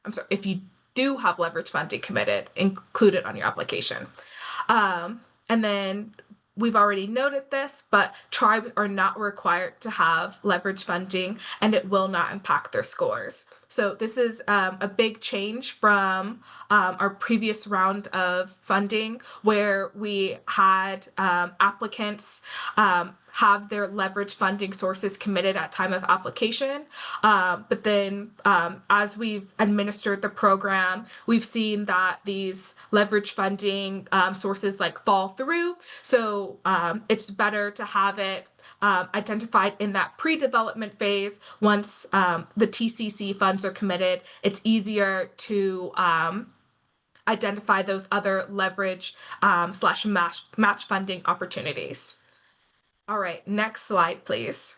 I'm sorry, if you do have leverage funding committed, include it on your application. And then we've already noted this, but tribes are not required to have leverage funding and it will not impact their scores. So this is a big change from our previous round of funding where we had applicants have their leverage funding sources committed at time of application. But then as we've administered the program, we've seen that these leverage funding sources like fall through. So it's better to have it identified in that pre-development phase. Once the TCC funds are committed, it's easier to identify those other leverage slash match funding opportunities. All right, next slide, please.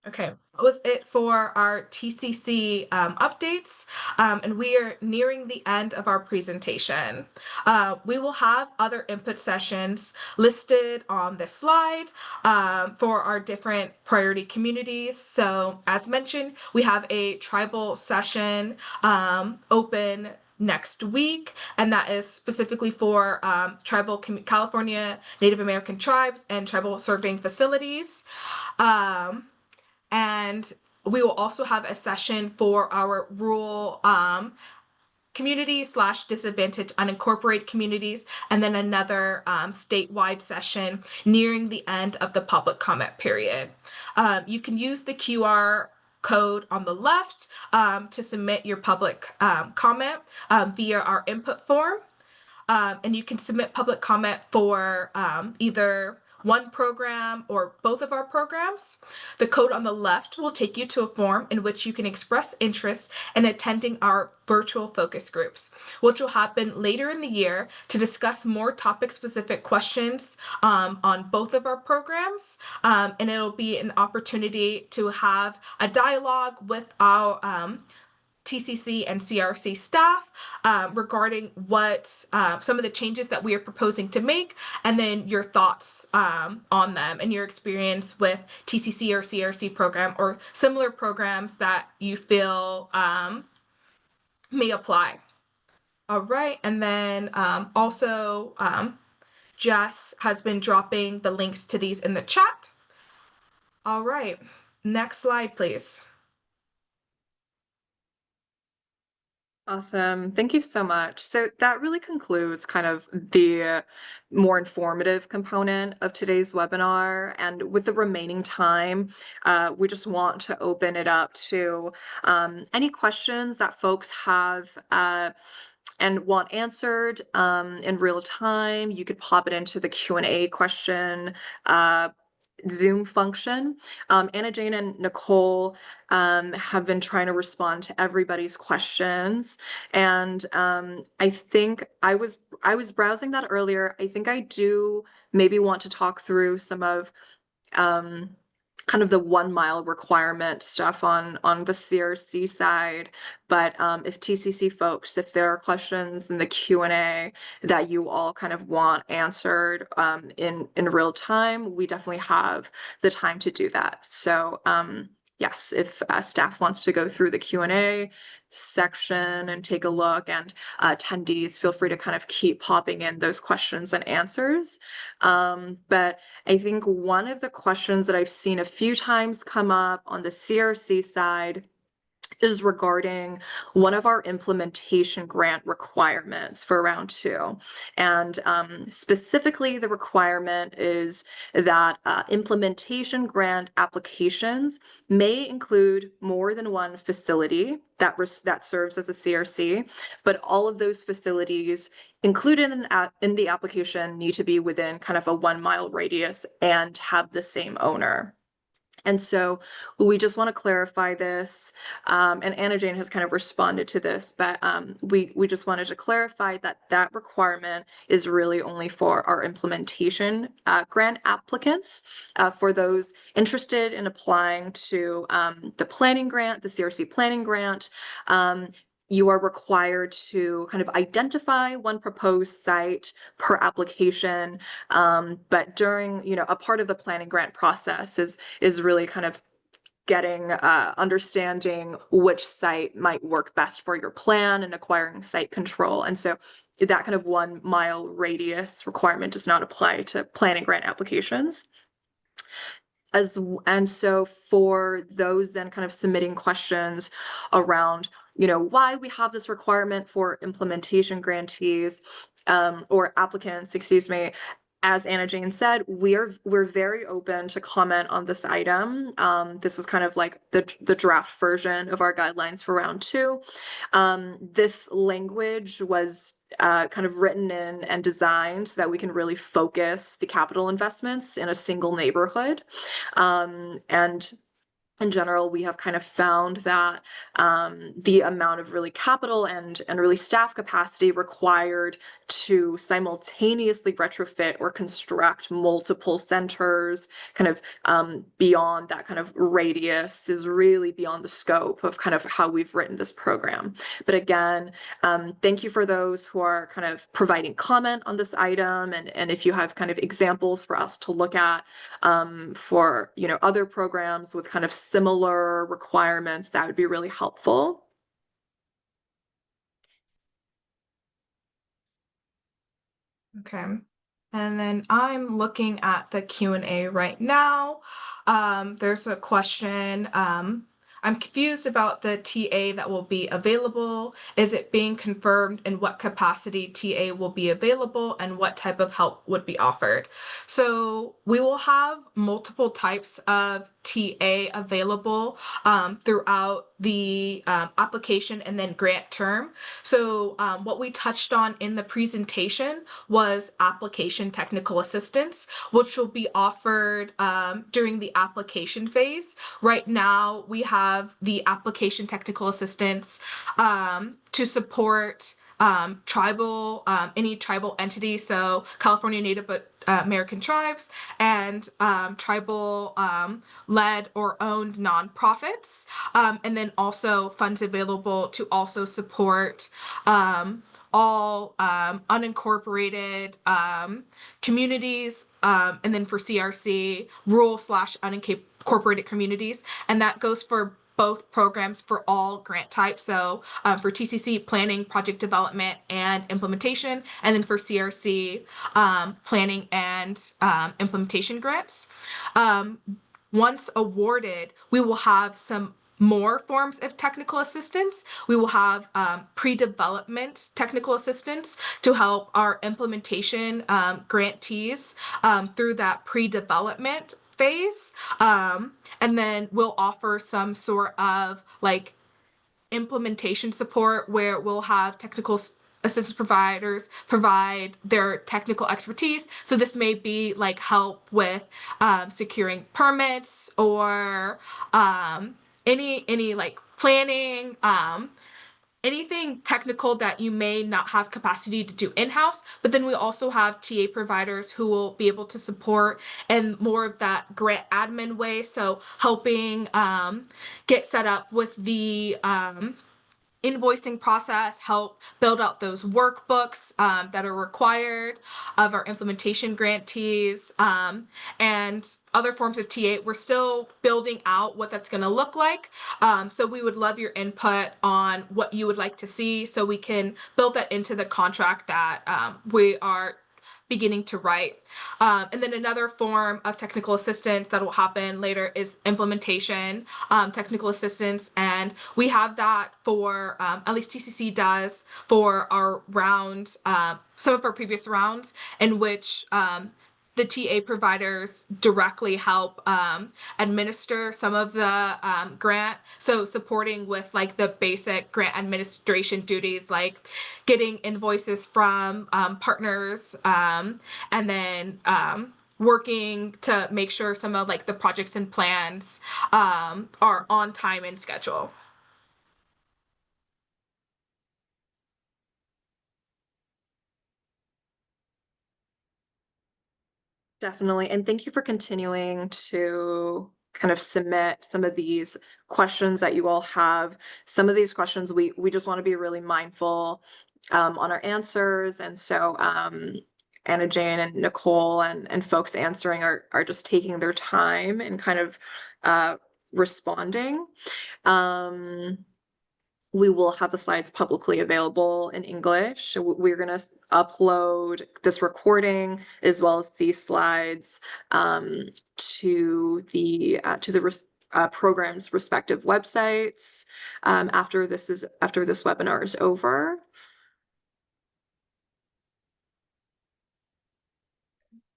Okay, that was it for our TCC updates, and we are nearing the end of our presentation. We will have other input sessions listed on this slide for our different priority communities. So as mentioned, we have a tribal session open next week, and that is specifically for tribal California Native American tribes and tribal surveying facilities. And we will also have a session for our rural communities slash disadvantaged unincorporated communities, and then another statewide session nearing the end of the public comment period. You can use the QR code on the left to submit your public comment via our input form. And you can submit public comment for either one program or both of our programs. The code on the left will take you to a form in which you can express interest in attending our virtual focus groups, which will happen later in the year to discuss more topic-specific questions on both of our programs. And it'll be an opportunity to have a dialogue with our TCC and CRC staff regarding what some of the changes that we are proposing to make, and then your thoughts on them and your experience with TCC or CRC program or similar programs that you feel may apply. All right, and then also Jess has been dropping the links to these in the chat. All right, next slide, please. Awesome. Thank you so much. So that really concludes kind of the more informative component of today's webinar. And with the remaining time, we just want to open it up to any questions that folks have and want answered in real time. You could pop it into the Q&A question Zoom function. Anna Jane and Nicole have been trying to respond to everybody's questions. And I think I was browsing that earlier. I think I do maybe want to talk through some of kind of the 1 mile requirement stuff on the CRC side. But if TCC folks, if there are questions in the Q&A that you all kind of want answered in real time, we definitely have the time to do that. So yes, if staff wants to go through the Q&A section and take a look, and attendees, feel free to kind of keep popping in those questions and answers. But I think one of the questions that I've seen a few times come up on the CRC side is regarding one of our implementation grant requirements for round 2. And specifically, the requirement is that implementation grant applications may include more than one facility that serves as a CRC, but all of those facilities included in the application need to be within kind of a 1 mile radius and have the same owner. And so we just want to clarify this, and Anna Jane has kind of responded to this, but we just wanted to clarify that that requirement is really only for our implementation grant applicants. For those interested in applying to the planning grant, the CRC planning grant, you are required to kind of identify one proposed site per application. But during, a part of the planning grant process is really kind of getting understanding which site might work best for your plan and acquiring site control. And so that kind of 1 mile radius requirement does not apply to planning grant applications. And so for those then kind of submitting questions around, why we have this requirement for implementation grantees, or applicants, excuse me, as Anna Jane said, we're very open to comment on this item. This is kind of like the draft version of our guidelines for round 2. This language was kind of written in and designed so that we can really focus the capital investments in a single neighborhood. And in general, we have kind of found that the amount of really capital and really staff capacity required to simultaneously retrofit or construct multiple centers kind of beyond that kind of radius is really beyond the scope of kind of how we've written this program. But again, thank you for those who are kind of providing comment on this item, and if you have kind of examples for us to look at for other programs with kind of similar requirements, that would be really helpful. Okay. And then I'm looking at the Q&A right now. There's a question. I'm confused about the TA that will be available. Is it being confirmed in what capacity TA will be available and what type of help would be offered? So we will have multiple types of TA available throughout the application and then grant term. So what we touched on in the presentation was application technical assistance, which will be offered during the application phase. Right now, we have the application technical assistance to support any tribal entity, so California Native American tribes and tribal led or owned nonprofits, and then also funds available to also support all unincorporated communities, and then for CRC, rural/unincorporated communities, and that goes for both programs for all grant types. So for TCC, planning, project development, and implementation, and then for CRC, planning and implementation grants. Once awarded, we will have some more forms of technical assistance. We will have pre-development technical assistance to help our implementation grantees through that pre-development phase. And then we'll offer some sort of like implementation support where we'll have technical assistance providers provide their technical expertise. So this may be like help with securing permits or any like planning, anything technical that you may not have capacity to do in-house. But then we also have TA providers who will be able to support in more of that grant admin way. So helping get set up with the invoicing process, help build out those workbooks that are required of our implementation grantees, and other forms of TA. We're still building out what that's going to look like. So we would love your input on what you would like to see so we can build that into the contract that we are beginning to write. And then another form of technical assistance that will happen later is implementation technical assistance. And we have that for, at least TCC does, for our round, some of our previous rounds in which the TA providers directly help administer some of the grant. So supporting with like the basic grant administration duties, like getting invoices from partners, and then working to make sure some of like the projects and plans are on time and schedule. Definitely. And thank you for continuing to kind of submit some of these questions that you all have. Some of these questions we just want to be really mindful on our answers. And so Anna Jane and Nicole and folks answering are just taking their time and kind of responding. We will have the slides publicly available in English. We're going to upload this recording as well as these slides to the program's respective websites after this webinar is over.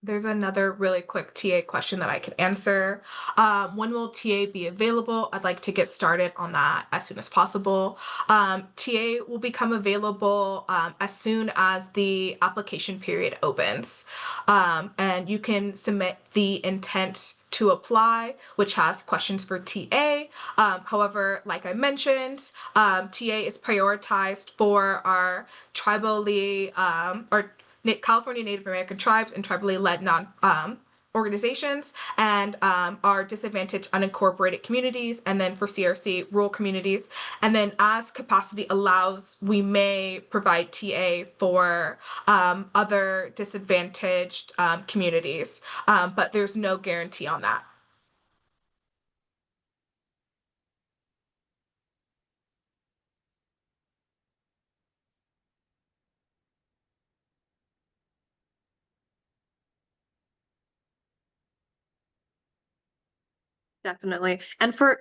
There's another really quick TA question that I can answer. When will TA be available? I'd like to get started on that as soon as possible. TA will become available as soon as the application period opens. And you can submit the intent to apply, which has questions for TA. However, like I mentioned, TA is prioritized for our tribally or California Native American tribes and tribally led organizations, and our disadvantaged unincorporated communities, and then for CRC, rural communities. And then as capacity allows, we may provide TA for other disadvantaged communities, but there's no guarantee on that. Definitely. And for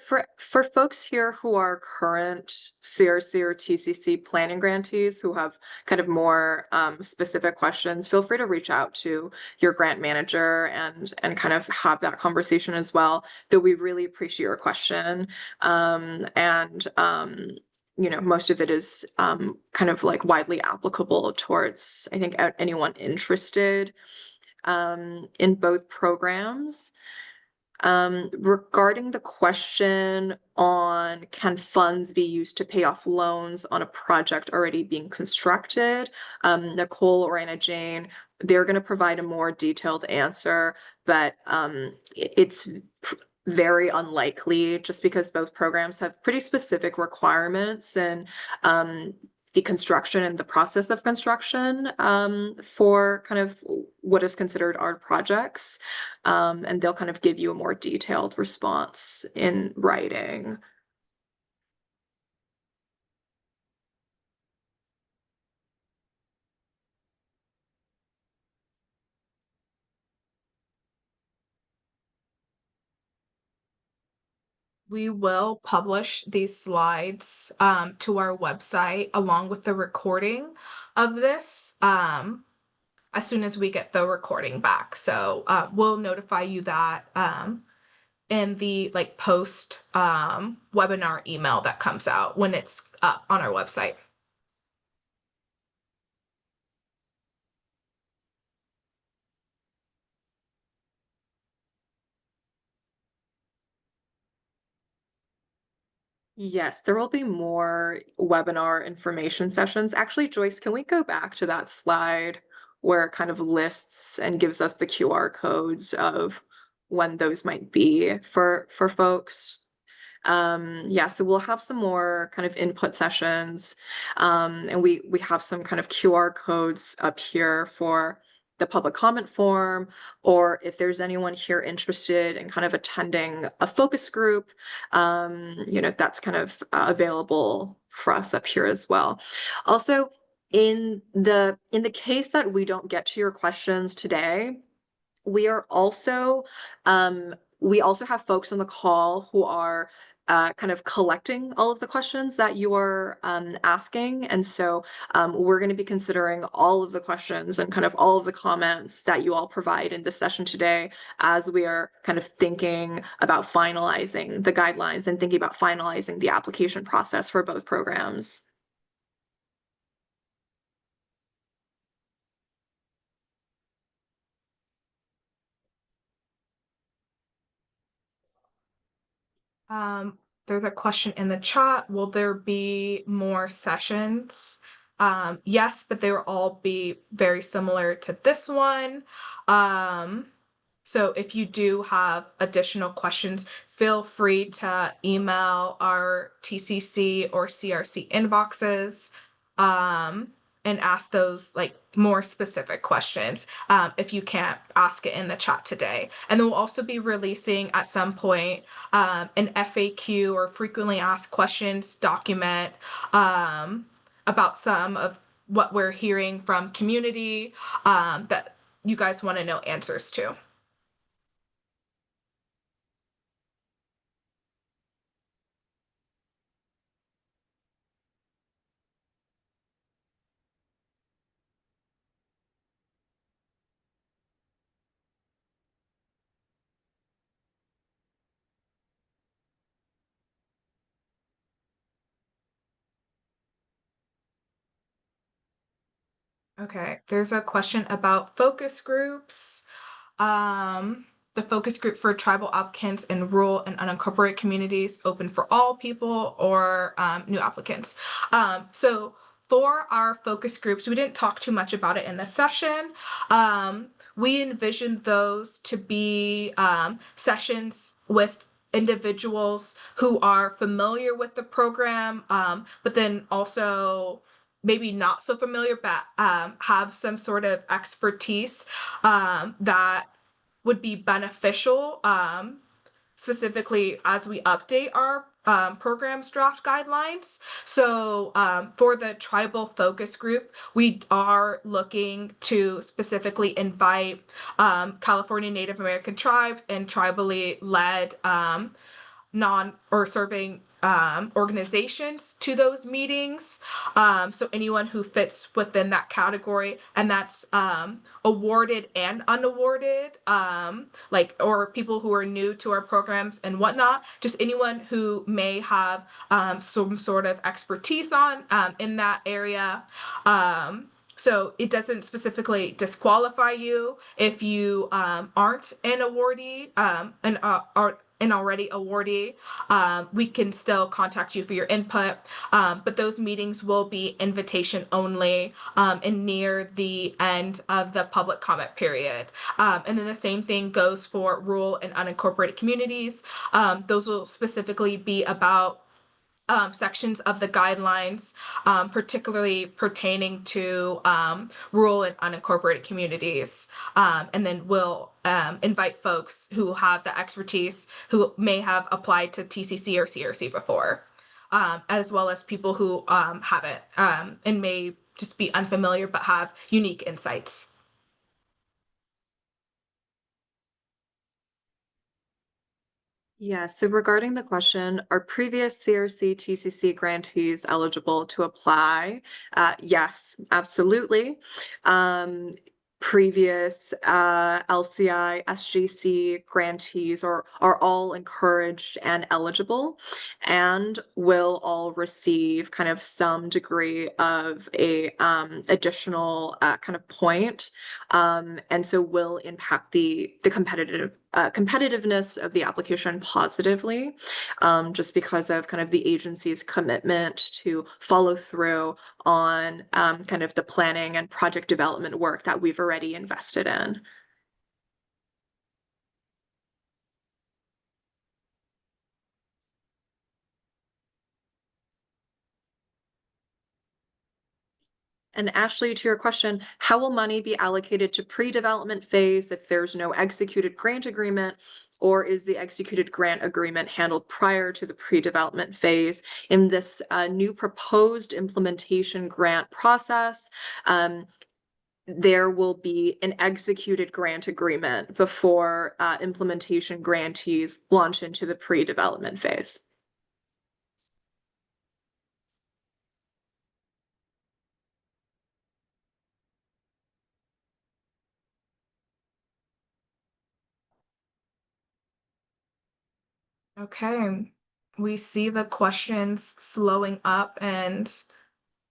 folks here who are current CRC or TCC planning grantees who have kind of more specific questions, feel free to reach out to your grant manager and kind of have that conversation as well. Though we really appreciate your question. You know, most of it is kind of like widely applicable towards, I think, anyone interested in both programs. Regarding the question on can funds be used to pay off loans on a project already being constructed, Nicole or Anna Jane, they're going to provide a more detailed answer, but it's very unlikely just because both programs have pretty specific requirements and the construction and the process of construction for kind of what is considered art projects. And they'll kind of give you a more detailed response in writing. We will publish these slides to our website along with the recording of this as soon as we get the recording back. So we'll notify you that in the like post webinar email that comes out when it's up on our website. Yes, there will be more webinar information sessions. Actually, Joyce, can we go back to that slide where it kind of lists and gives us the QR codes of when those might be for folks? Yeah, so we'll have some more kind of input sessions, and we have some kind of QR codes up here for the public comment form, or if there's anyone here interested in kind of attending a focus group, you know, that's kind of available for us up here as well. Also, in the case that we don't get to your questions today, we are also we also have folks on the call who are kind of collecting all of the questions that you are asking. And so we're going to be considering all of the questions and kind of all of the comments that you all provide in this session today as we are kind of thinking about finalizing the guidelines and thinking about finalizing the application process for both programs. There's a question in the chat. Will there be more sessions? Yes, but they will all be very similar to this one. So if you do have additional questions, feel free to email our TCC or CRC inboxes and ask those like more specific questions if you can't ask it in the chat today. And then we'll also be releasing at some point an FAQ or frequently asked questions document about some of what we're hearing from community that you guys want to know answers to. Okay, there's a question about focus groups. The focus group for tribal applicants in rural and unincorporated communities open for all people or new applicants. So for our focus groups, we didn't talk too much about it in the session. We envisioned those to be sessions with individuals who are familiar with the program, but then also maybe not so familiar, but have some sort of expertise that would be beneficial, specifically as we update our program's draft guidelines. So for the tribal focus group, we are looking to specifically invite California Native American tribes and tribally led serving organizations to those meetings. So anyone who fits within that category, and that's awarded and unawarded, or people who are new to our programs and whatnot, just anyone who may have some sort of expertise in that area. So it doesn't specifically disqualify you if you aren't an awardee and are an already awardee. We can still contact you for your input, but those meetings will be invitation only and near the end of the public comment period. And then the same thing goes for rural and unincorporated communities. Those will specifically be about sections of the guidelines, particularly pertaining to rural and unincorporated communities. And then we'll invite folks who have the expertise, who may have applied to TCC or CRC before, as well as people who haven't and may just be unfamiliar but have unique insights. Yeah, so regarding the question, are previous CRC TCC grantees eligible to apply? Yes, absolutely. Previous LCI, SGC grantees are all encouraged and eligible and will all receive kind of some degree of a additional kind of point, and so will impact the competitiveness of the application positively, just because of kind of the agency's commitment to follow through on kind of the planning and project development work that we've already invested in. And Ashley, to your question, how will money be allocated to pre-development phase if there's no executed grant agreement? Or is the executed grant agreement handled prior to the pre-development phase? In this new proposed implementation grant process, there will be an executed grant agreement before implementation grantees launch into the pre-development phase. Okay, we see the questions slowing up, and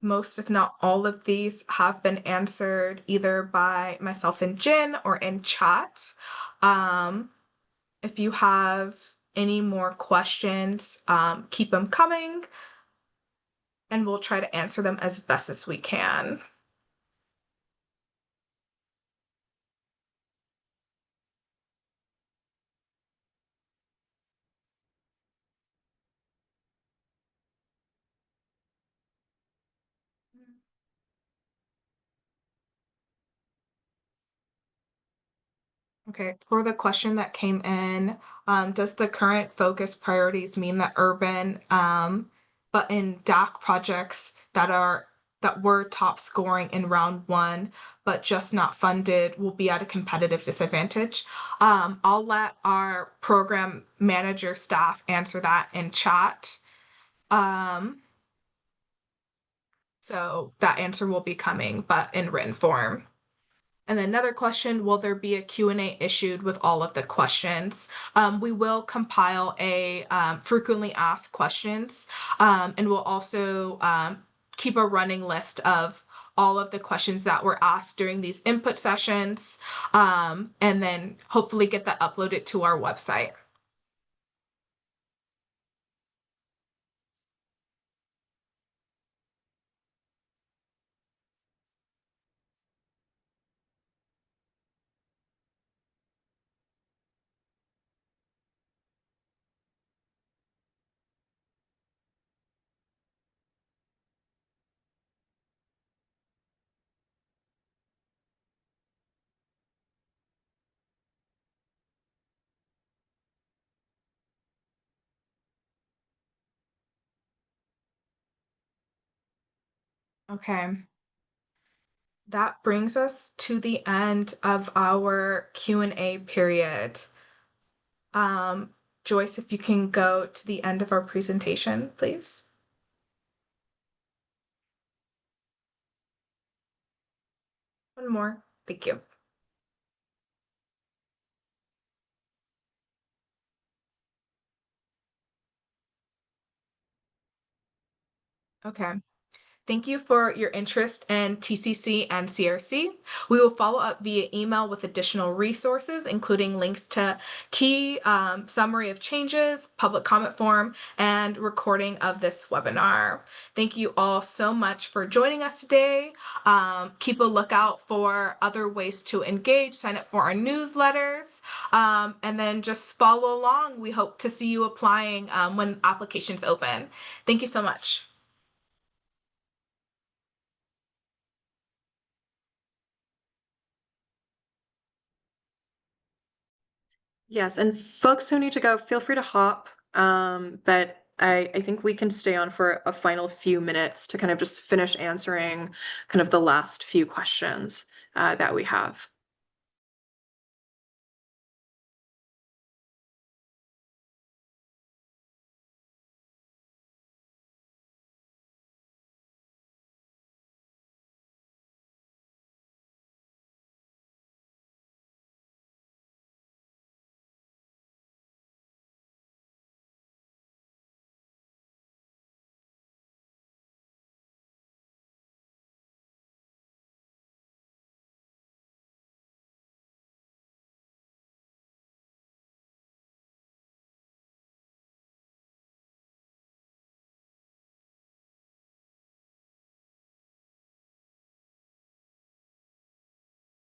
most, if not all of these have been answered either by myself and Jen or in chat. If you have any more questions, keep them coming, and we'll try to answer them as best as we can. Okay, for the question that came in, does the current focus priorities mean that urban, but in DAC projects that were top scoring in round one, but just not funded, will be at a competitive disadvantage? I'll let our program manager staff answer that in chat. So that answer will be coming, but in written form. And then another question, will there be a Q&A issued with all of the questions? We will compile a frequently asked questions, and we'll also keep a running list of all of the questions that were asked during these input sessions, and then hopefully get that uploaded to our website. Okay. That brings us to the end of our Q&A period. Joyce, if you can go to the end of our presentation, please. One more. Thank you. Okay. Thank you for your interest in TCC and CRC. We will follow up via email with additional resources, including links to key summary of changes, public comment form, and recording of this webinar. Thank you all so much for joining us today. Keep a lookout for other ways to engage, sign up for our newsletters, and then just follow along. We hope to see you applying when applications open. Thank you so much. Yes, and folks who need to go, feel free to hop. But I think we can stay on for a final few minutes to kind of just finish answering kind of the last few questions that we have.